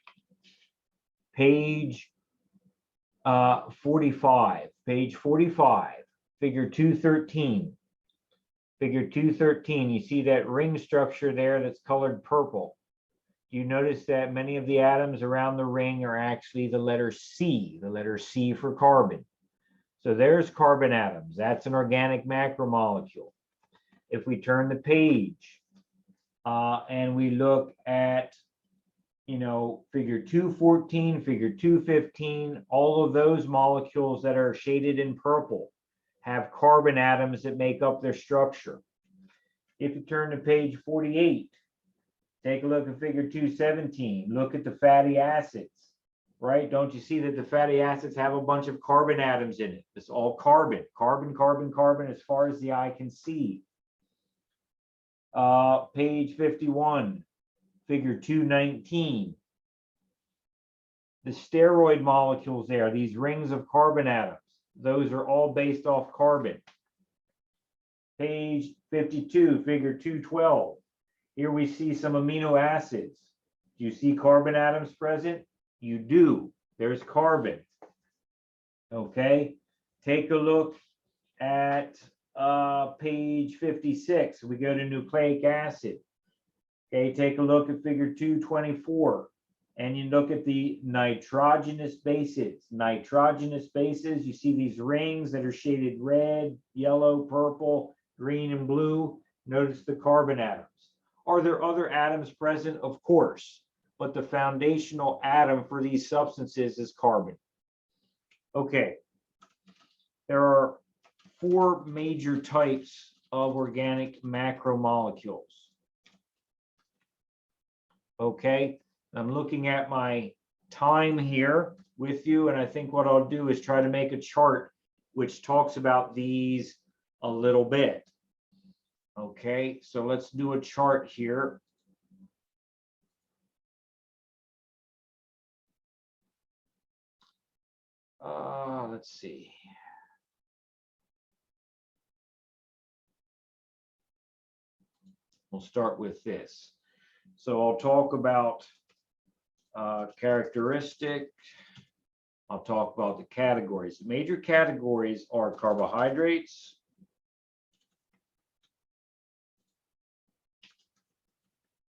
Page 45, page 45, figure 213. Figure 213, you see that ring structure there that's colored purple. You notice that many of the atoms around the ring are actually the letter C for carbon. So there's carbon atoms. That's an organic macromolecule. If we turn the page and we look at, figure 214, figure 215, all of those molecules that are shaded in purple have carbon atoms that make up their structure. If you turn to page 48, take a look at figure 217, look at the fatty acids, right? Don't you see that the fatty acids have a bunch of carbon atoms in it? It's all carbon, carbon, carbon, carbon, as far as the eye can see. Page 51, figure 219. The steroid molecules there, these rings of carbon atoms, those are all based off carbon. Page 52, figure 212. Here we see some amino acids. Do you see carbon atoms present? You do. There's carbon. Okay. Take a look at page 56. We go to nucleic acid. Okay, take a look at figure 224. And you look at the nitrogenous bases. Nitrogenous bases, you see these rings that are shaded red, yellow, purple, green, and blue. Notice the carbon atoms. Are there other atoms present? Of course, but the foundational atom for these substances is carbon. Okay, there are 4 major types of organic macromolecules. Okay, I'm looking at my time here with you, and I think what I'll do is try to make a chart which talks about these a little bit. Okay, so let's do a chart here. Let's see. We'll start with this. So I'll talk about characteristic. I'll talk about the categories. The major categories are carbohydrates,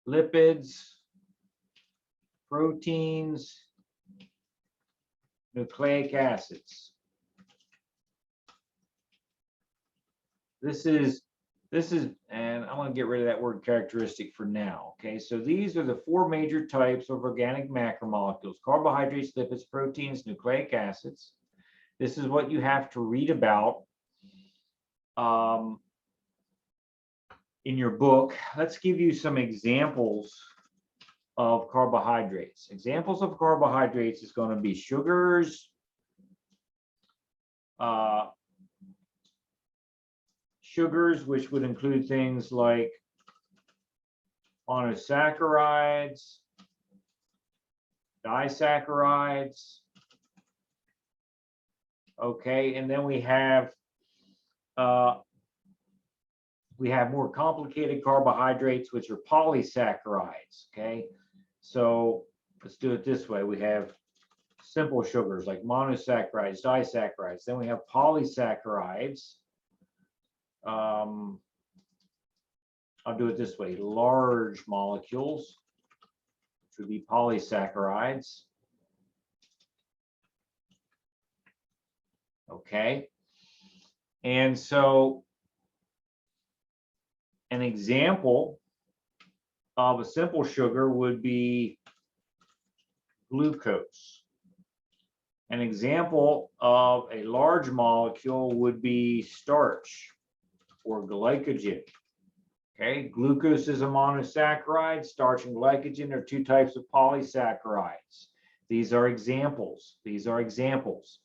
lipids, proteins, nucleic acids. This is, and I'm going to get rid of that word characteristic for now. Okay, so these are the 4 major types of organic macromolecules: carbohydrates, lipids, proteins, nucleic acids. This is what you have to read about in your book. Let's give you some examples of carbohydrates. Examples of carbohydrates is going to be sugars, which would include things like monosaccharides, disaccharides. Okay, and then we have more complicated carbohydrates, which are polysaccharides. Okay, so let's do it this way. We have simple sugars like monosaccharides, disaccharides. Then we have polysaccharides. I'll do it this way: large molecules, which would be polysaccharides. Okay, and so an example of a simple sugar would be glucose. An example of a large molecule would be starch or glycogen. Okay, glucose is a monosaccharide. Starch and glycogen are 2 types of polysaccharides. These are examples. These are examples.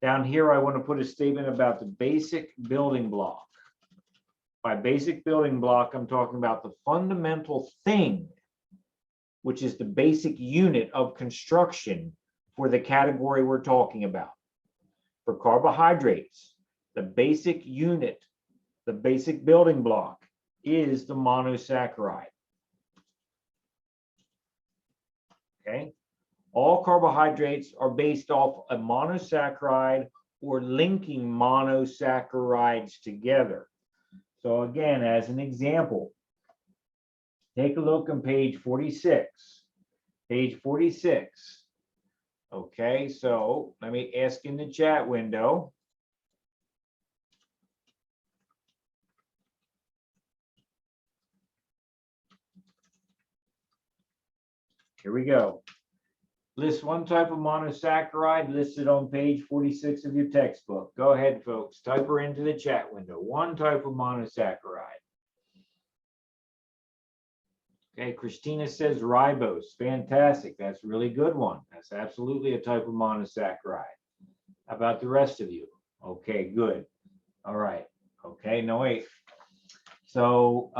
Down here, I want to put a statement about the basic building block. By basic building block, I'm talking about the fundamental thing, which is the basic unit of construction for the category we're talking about. For carbohydrates, the basic unit, the basic building block is the monosaccharide. Okay? All carbohydrates are based off a monosaccharide or linking monosaccharides together. So again, as an example, take a look on page 46. Page 46. Okay, so let me ask in the chat window. Here we go. List one type of monosaccharide listed on page 46 of your textbook. Go ahead, folks. Type her into the chat window. One type of monosaccharide. Okay, Christina says ribose. Fantastic. That's a really good one. That's absolutely a type of monosaccharide. How about the rest of you? Okay, good. All right. Okay, no, wait. So,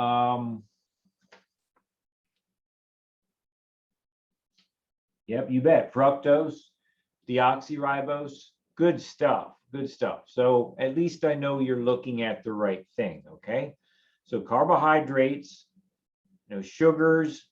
yep, you bet. Fructose, deoxyribose, good stuff, good stuff. So at least I know you're looking at the right thing, okay? So carbohydrates, sugars,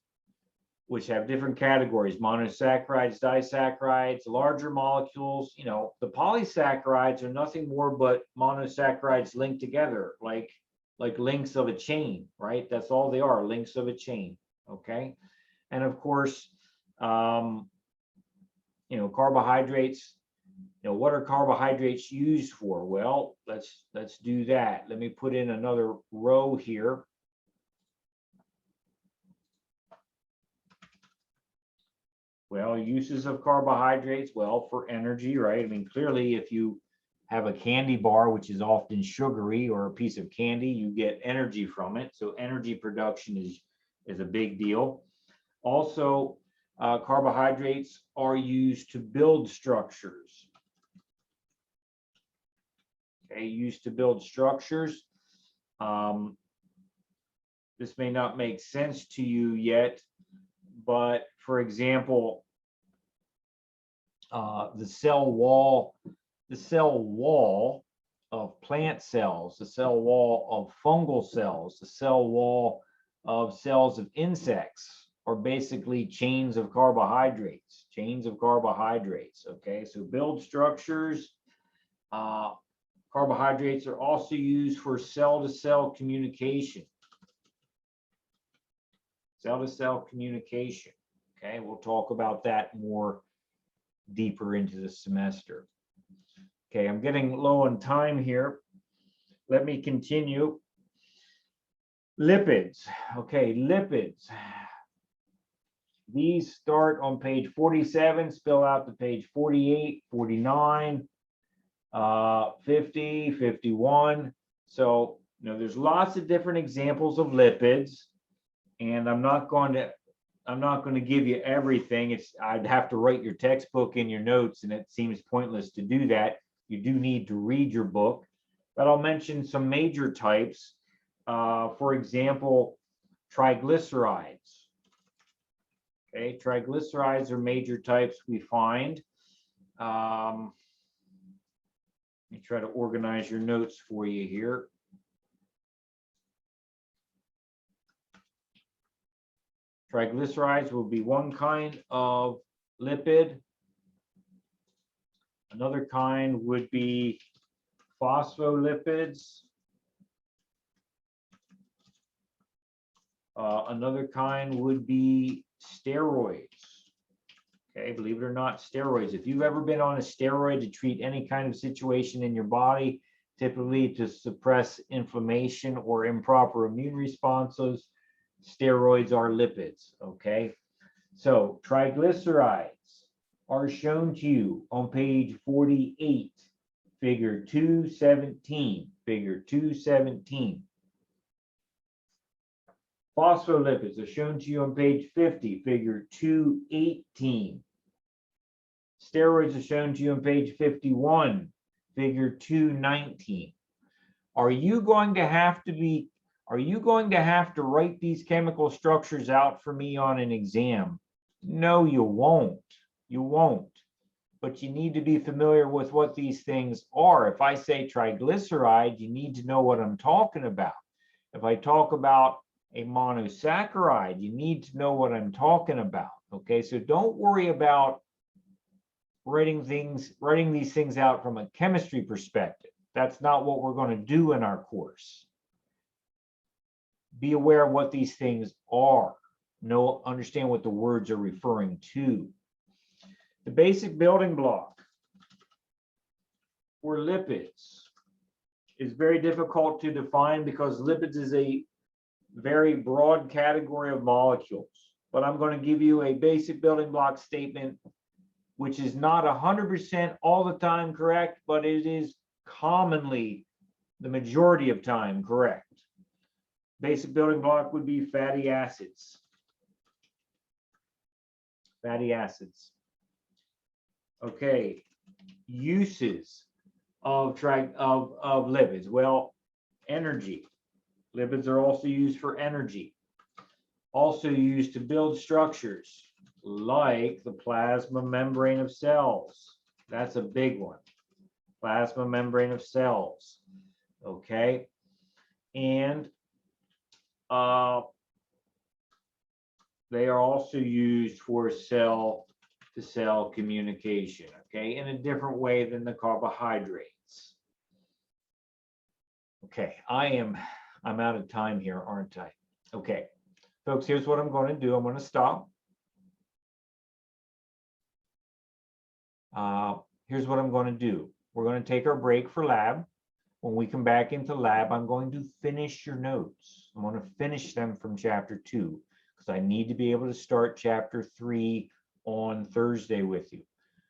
which have different categories, monosaccharides, disaccharides, larger molecules, the polysaccharides are nothing more but monosaccharides linked together, like links of a chain, right? That's all they are, links of a chain, okay? And of course, carbohydrates, what are carbohydrates used for? Well, let's do that. Let me put in another row here. Well, uses of carbohydrates, well, for energy, right? I mean, clearly, if you have a candy bar, which is often sugary, or a piece of candy, you get energy from it. So energy production is a big deal. Also, carbohydrates are used to build structures. Okay, used to build structures. This may not make sense to you yet, but for example, the cell wall of plant cells, the cell wall of fungal cells, the cell wall of cells of insects are basically chains of carbohydrates, okay? So build structures. Carbohydrates are also used for cell-to-cell communication. Cell-to-cell communication, okay? We'll talk about that more deeper into the semester. Okay, I'm getting low on time here. Let me continue. Lipids, okay, lipids. These start on page 47, spill out to page 48, 49, 50, 51. So, there's lots of different examples of lipids, and I'm not going to give you everything. I'd have to write your textbook in your notes, and it seems pointless to do that. You do need to read your book, but I'll mention some major types. For example, triglycerides. Okay, triglycerides are major types we find. Let me try to organize your notes for you here. Triglycerides will be one kind of lipid. Another kind would be phospholipids. Another kind would be steroids. Okay, believe it or not, steroids. If you've ever been on a steroid to treat any kind of situation in your body, typically to suppress inflammation or improper immune responses, steroids are lipids, okay? So triglycerides are shown to you on page 48, figure 217, figure 217. Phospholipids are shown to you on page 50, figure 218. Steroids are shown to you on page 51, figure 219. Are you going to have to be Are you going to have to write these chemical structures out for me on an exam? No, you won't. You won't. But you need to be familiar with what these things are. If I say triglyceride, you need to know what I'm talking about. If I talk about a monosaccharide, you need to know what I'm talking about. Okay, so don't worry about writing these things out from a chemistry perspective. That's not what we're going to do in our course. Be aware of what these things are. Understand what the words are referring to. The basic building block for lipids is very difficult to define because lipids is a very broad category of molecules. But I'm going to give you a basic building block statement, which is not 100% all the time correct, but it is commonly the majority of time correct. Basic building block would be fatty acids. Fatty acids. Okay, uses of lipids. Well, energy. Lipids are also used for energy. Also used to build structures like the plasma membrane of cells. That's a big one. Plasma membrane of cells. Okay, and they are also used for cell-to-cell communication, okay, in a different way than the carbohydrates. Okay, I'm out of time here, aren't I? Okay, folks, here's what I'm going to do. I'm going to stop. Here's what I'm going to do. We're going to take our break for lab. When we come back into lab, I'm going to finish your notes. I'm going to finish them from chapter 2 because I need to be able to start chapter 3 on Thursday with you.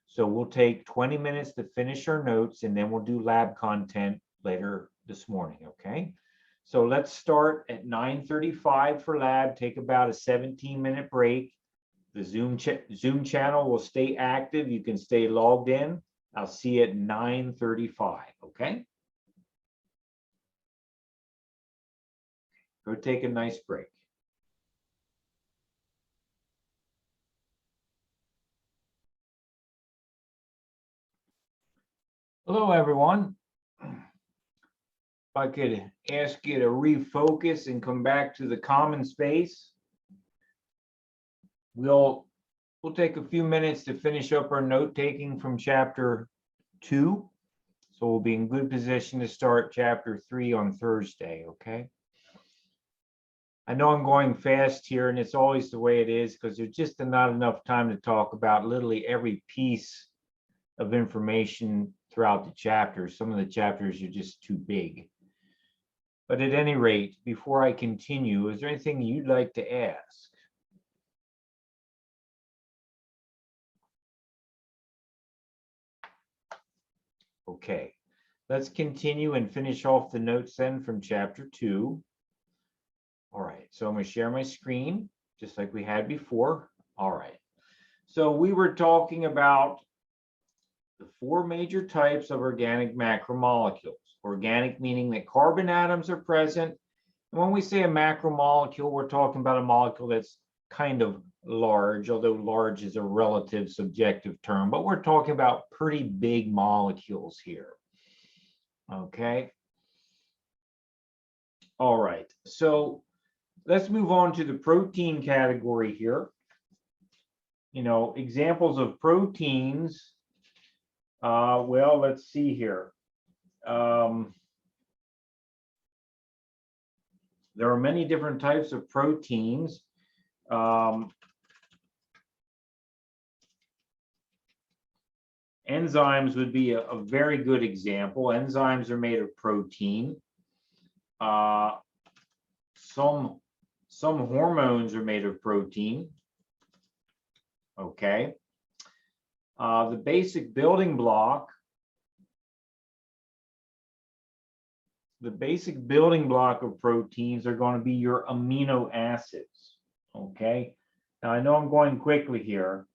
So we'll take 20 minutes to finish our notes and then we'll do lab content later this morning, okay? So let's start at 9:35 for lab, take about a 17-minute break. The Zoom channel will stay active. You can stay logged in. I'll see you at 9:35, okay? Go take a nice break. Hello, everyone. If I could ask you to refocus and come back to the common space. We'll take a few minutes to finish up our note taking from chapter 2. So we'll be in good position to start chapter 3 on Thursday, okay? I know I'm going fast here, and it's always the way it is because there's just not enough time to talk about literally every piece of information throughout the chapters. Some of the chapters are just too big. But at any rate, before I continue, is there anything you'd like to ask? Okay, let's continue and finish off the notes then from chapter 2. All right, so I'm going to share my screen just like we had before. All right, so we were talking about the 4 major types of organic macromolecules. Organic meaning that carbon atoms are present. And when we say a macromolecule, we're talking about a molecule that's kind of large, although large is a relative subjective term, but we're talking about pretty big molecules here. Okay. All right, so let's move on to the protein category here. You know, examples of proteins. Well, let's see here. There are many different types of proteins. Enzymes would be a very good example. Enzymes are made of protein. Some hormones are made of protein. Okay. The basic building block. The basic building block of proteins are going to be your amino acids. Okay. Now I know I'm going quickly here.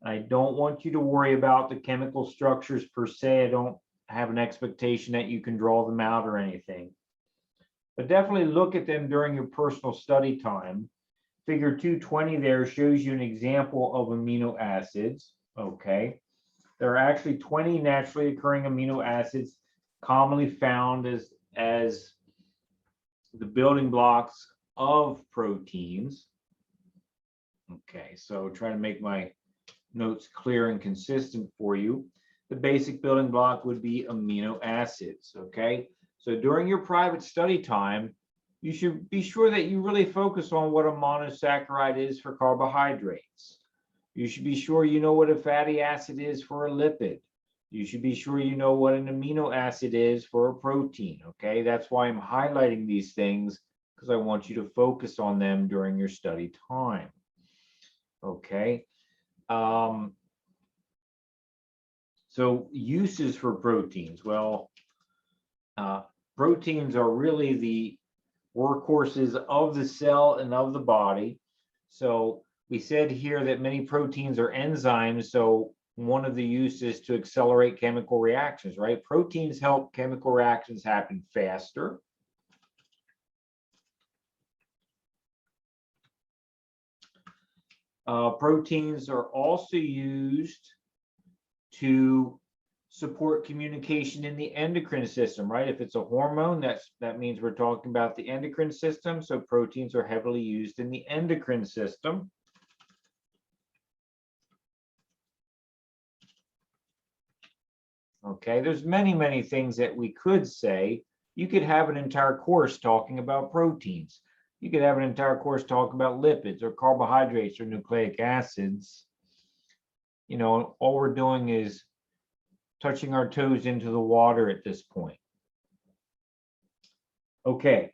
I don't want you to worry about the chemical structures per se. I don't have an expectation that you can draw them out or anything. but definitely look at them during your personal study time. Figure 220 there shows you an example of amino acids, okay? There are actually 20 naturally occurring amino acids commonly found as the building blocks of proteins. Okay, so trying to make my notes clear and consistent for you. The basic building block would be amino acids, okay? So during your private study time, you should be sure that you really focus on what a monosaccharide is for carbohydrates. You should be sure you know what a fatty acid is for a lipid. You should be sure you know what an amino acid is for a protein, okay? That's why I'm highlighting these things, because I want you to focus on them during your study time, okay? So uses for proteins. Well, proteins are really the workhorses of the cell and of the body. So we said here that many proteins are enzymes. So one of the uses to accelerate chemical reactions, right? Proteins help chemical reactions happen faster. Proteins are also used to support communication in the endocrine system, right? If it's a hormone, that means we're talking about the endocrine system. So proteins are heavily used in the endocrine system. Okay, there's many things that we could say. You could have an entire course talking about proteins. You could have an entire course talking about lipids or carbohydrates or nucleic acids. You know, all we're doing is touching our toes into the water at this point. Okay.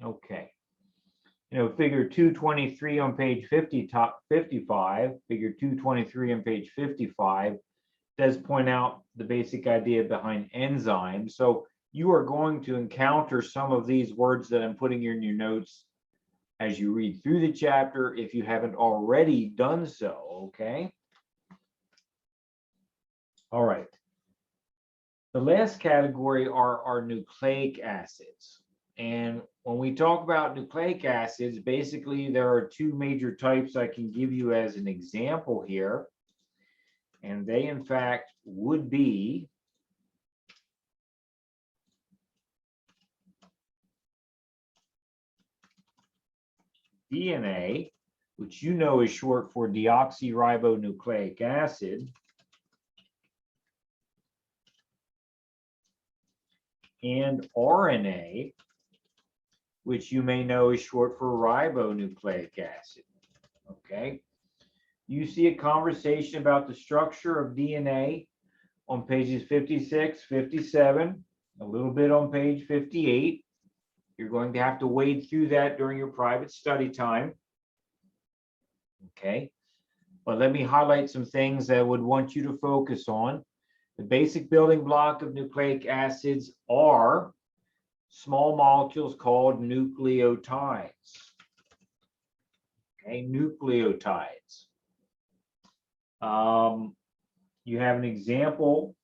Okay. You know, figure 223 on page 55, figure 223 on page 55 does point out the basic idea behind enzymes. So you are going to encounter some of these words that I'm putting in your notes as you read through the chapter, if you haven't already done so, okay? All right. The last category are our nucleic acids. And when we talk about nucleic acids, basically there are two major types I can give you as an example here. And they, in fact, would be DNA, which you know is short for deoxyribonucleic acid, and RNA, which you may know is short for ribonucleic acid. Okay. You see a conversation about the structure of DNA on pages 56, 57, a little bit on page 58. You're going to have to wade through that during your private study time. Okay. But let me highlight some things that I would want you to focus on. The basic building block of nucleic acids are small molecules called nucleotides. Okay, nucleotides. You have an example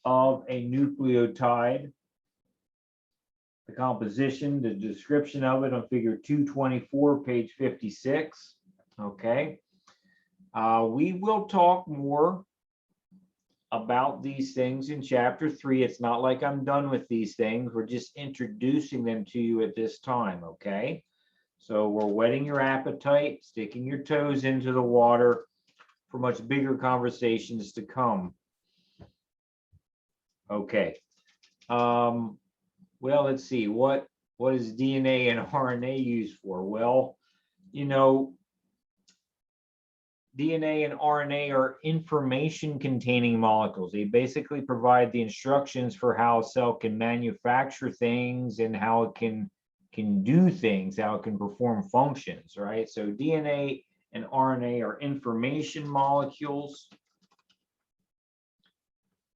of a nucleotide, the composition, the description of it on figure 224, page 56. Okay. We will talk more about these things in chapter 3. It's not like I'm done with these things. We're just introducing them to you at this time, okay? So we're whetting your appetite, sticking your toes into the water for much bigger conversations to come. Okay. Well, let's see. What is DNA and RNA used for? Well, you know, DNA and RNA are information-containing molecules. They basically provide the instructions for how a cell can manufacture things and how it can do things, how it can perform functions, right? So DNA and RNA are information molecules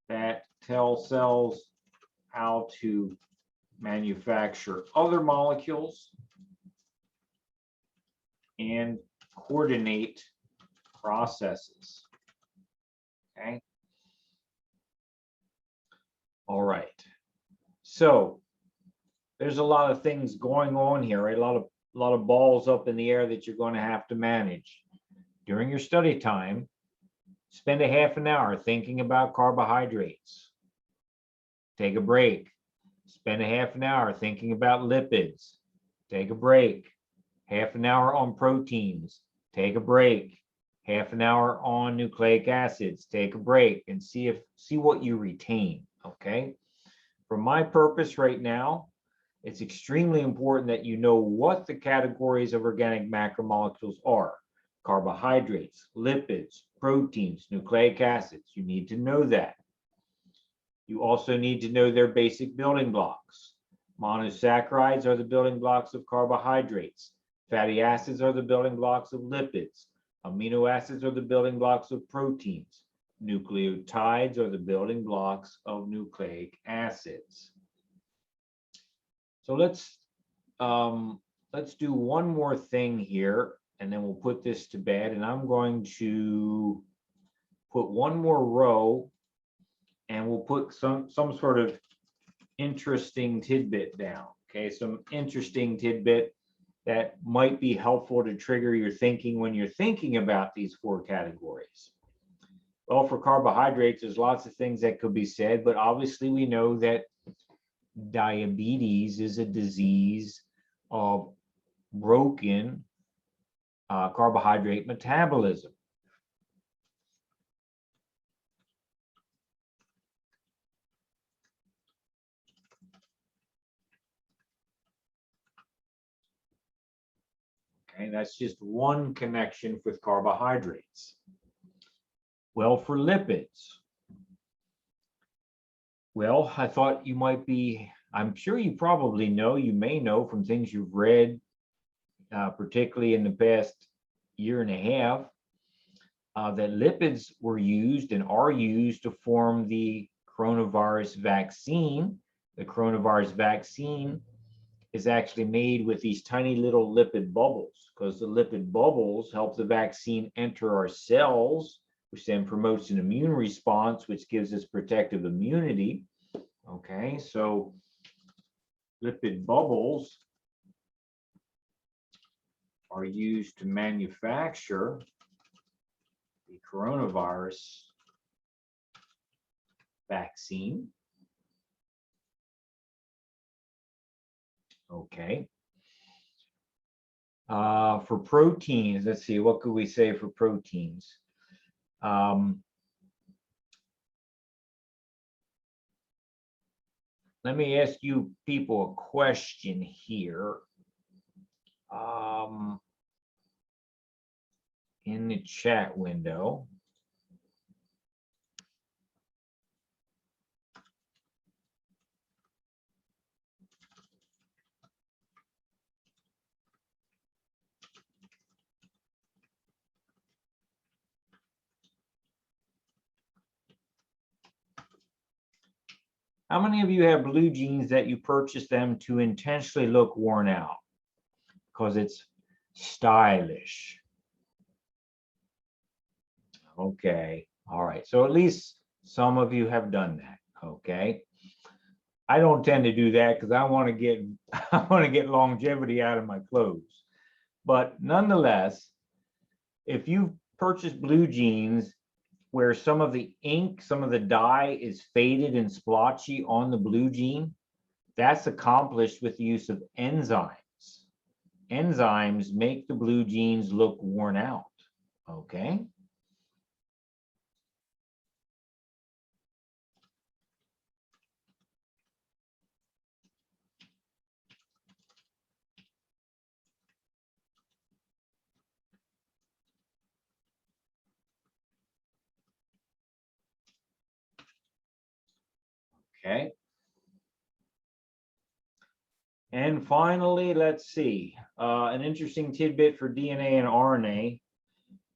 that tell cells how to manufacture other molecules and coordinate processes. okay? All right. So there's a lot of things going on here, right? A lot of balls up in the air that you're going to have to manage. During your study time, spend a half an hour thinking about carbohydrates. Take a break. Spend a half an hour thinking about lipids. Take a break. Half an hour on proteins. Take a break. Half an hour on nucleic acids. Take a break and see what you retain, okay? For my purpose right now, it's extremely important that you know what the categories of organic macromolecules are. Carbohydrates, lipids, proteins, nucleic acids. You need to know that. You also need to know their basic building blocks. Monosaccharides are the building blocks of carbohydrates. Fatty acids are the building blocks of lipids. Amino acids are the building blocks of proteins. Nucleotides are the building blocks of nucleic acids. So let's do one more thing here, and then we'll put this to bed. And I'm going to put one more row, and we'll put some sort of interesting tidbit down. Okay, some interesting tidbit that might be helpful to trigger your thinking when you're thinking about these four categories. Well, for carbohydrates, there's lots of things that could be said, but obviously we know that diabetes is a disease of broken carbohydrate metabolism. Okay, that's just one connection with carbohydrates. Well, for lipids, well, I thought you might be, I'm sure you probably know, you may know from things you've read, particularly in the past year and a half, that lipids were used and are used to form the coronavirus vaccine. The coronavirus vaccine is actually made with these tiny little lipid bubbles, because the lipid bubbles help the vaccine enter our cells, which then promotes an immune response, which gives us protective immunity. Okay, so lipid bubbles are used to manufacture the coronavirus vaccine. Okay. For proteins, let's see, what could we say for proteins? Let me ask you people a question here. In the chat window. How many of you have blue jeans that you purchase them to intentionally look worn out because it's stylish? Okay, all right. So at least some of you have done that. Okay. I don't tend to do that because I want to get longevity out of my clothes. But nonetheless, if you purchase blue jeans where some of the ink, some of the dye is faded and splotchy on the blue jean, that's accomplished with the use of enzymes. Enzymes make the blue jeans look worn out, okay? Okay. And finally, let's see, an interesting tidbit for DNA and RNA.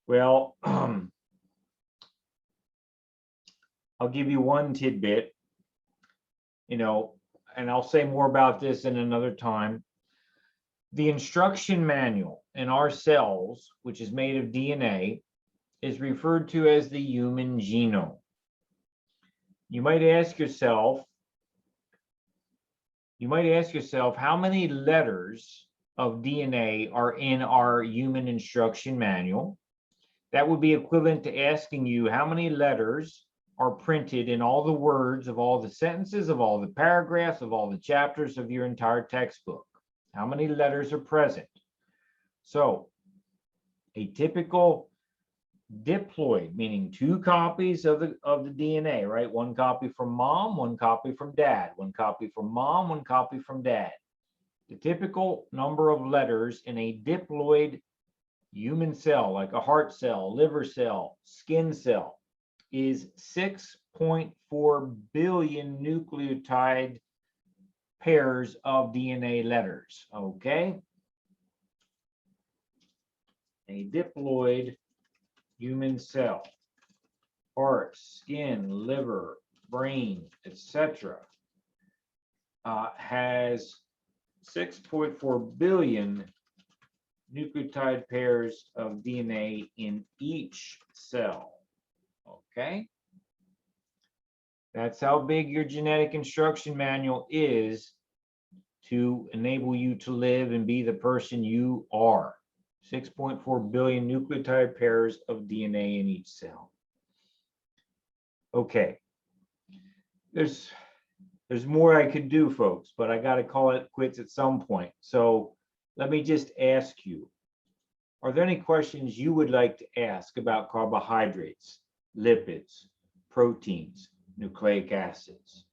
Well, I'll give you one tidbit, and I'll say more about this in another time. The instruction manual in our cells, which is made of DNA, is referred to as the human genome. You might ask yourself, how many letters of DNA are in our human instruction manual? That would be equivalent to asking you how many letters are printed in all the words of all the sentences, of all the paragraphs, of all the chapters of your entire textbook. How many letters are present? So a typical diploid, meaning two copies of the DNA, right? One copy from mom, one copy from dad, one copy from mom, one copy from dad. The typical number of letters in a diploid human cell, like a heart cell, liver cell, skin cell, is 6.4 billion nucleotide pairs of DNA letters, okay? A diploid human cell, heart, skin, liver, brain, etc., has 6.4 billion nucleotide pairs of DNA in each cell. Okay? That's how big your genetic instruction manual is to enable you to live and be the person you are. 6.4 billion nucleotide pairs of DNA in each cell. Okay. There's more I could do, folks, but I got to call it quits at some point. So let me just ask you, are there any questions you would like to ask about carbohydrates, lipids, proteins, nucleic acids?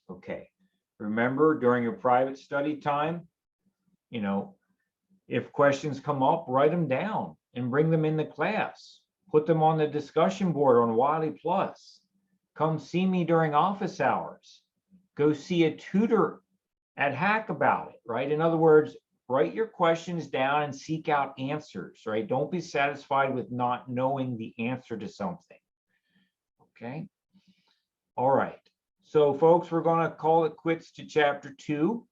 Okay. Remember, during your private study time, if questions come up, write them down and bring them into class. Put them on the discussion board on Wiley Plus. Come see me during office hours. Go see a tutor at Hack about it, right? In other words, write your questions down and seek out answers, right? Don't be satisfied with not knowing the answer to something, okay? All right. So folks, we're going to call it quits to chapter 2.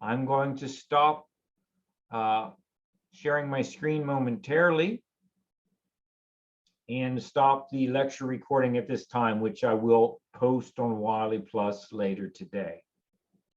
I'm going to stop sharing my screen momentarily and stop the lecture recording at this time, which I will post on Wiley Plus later today.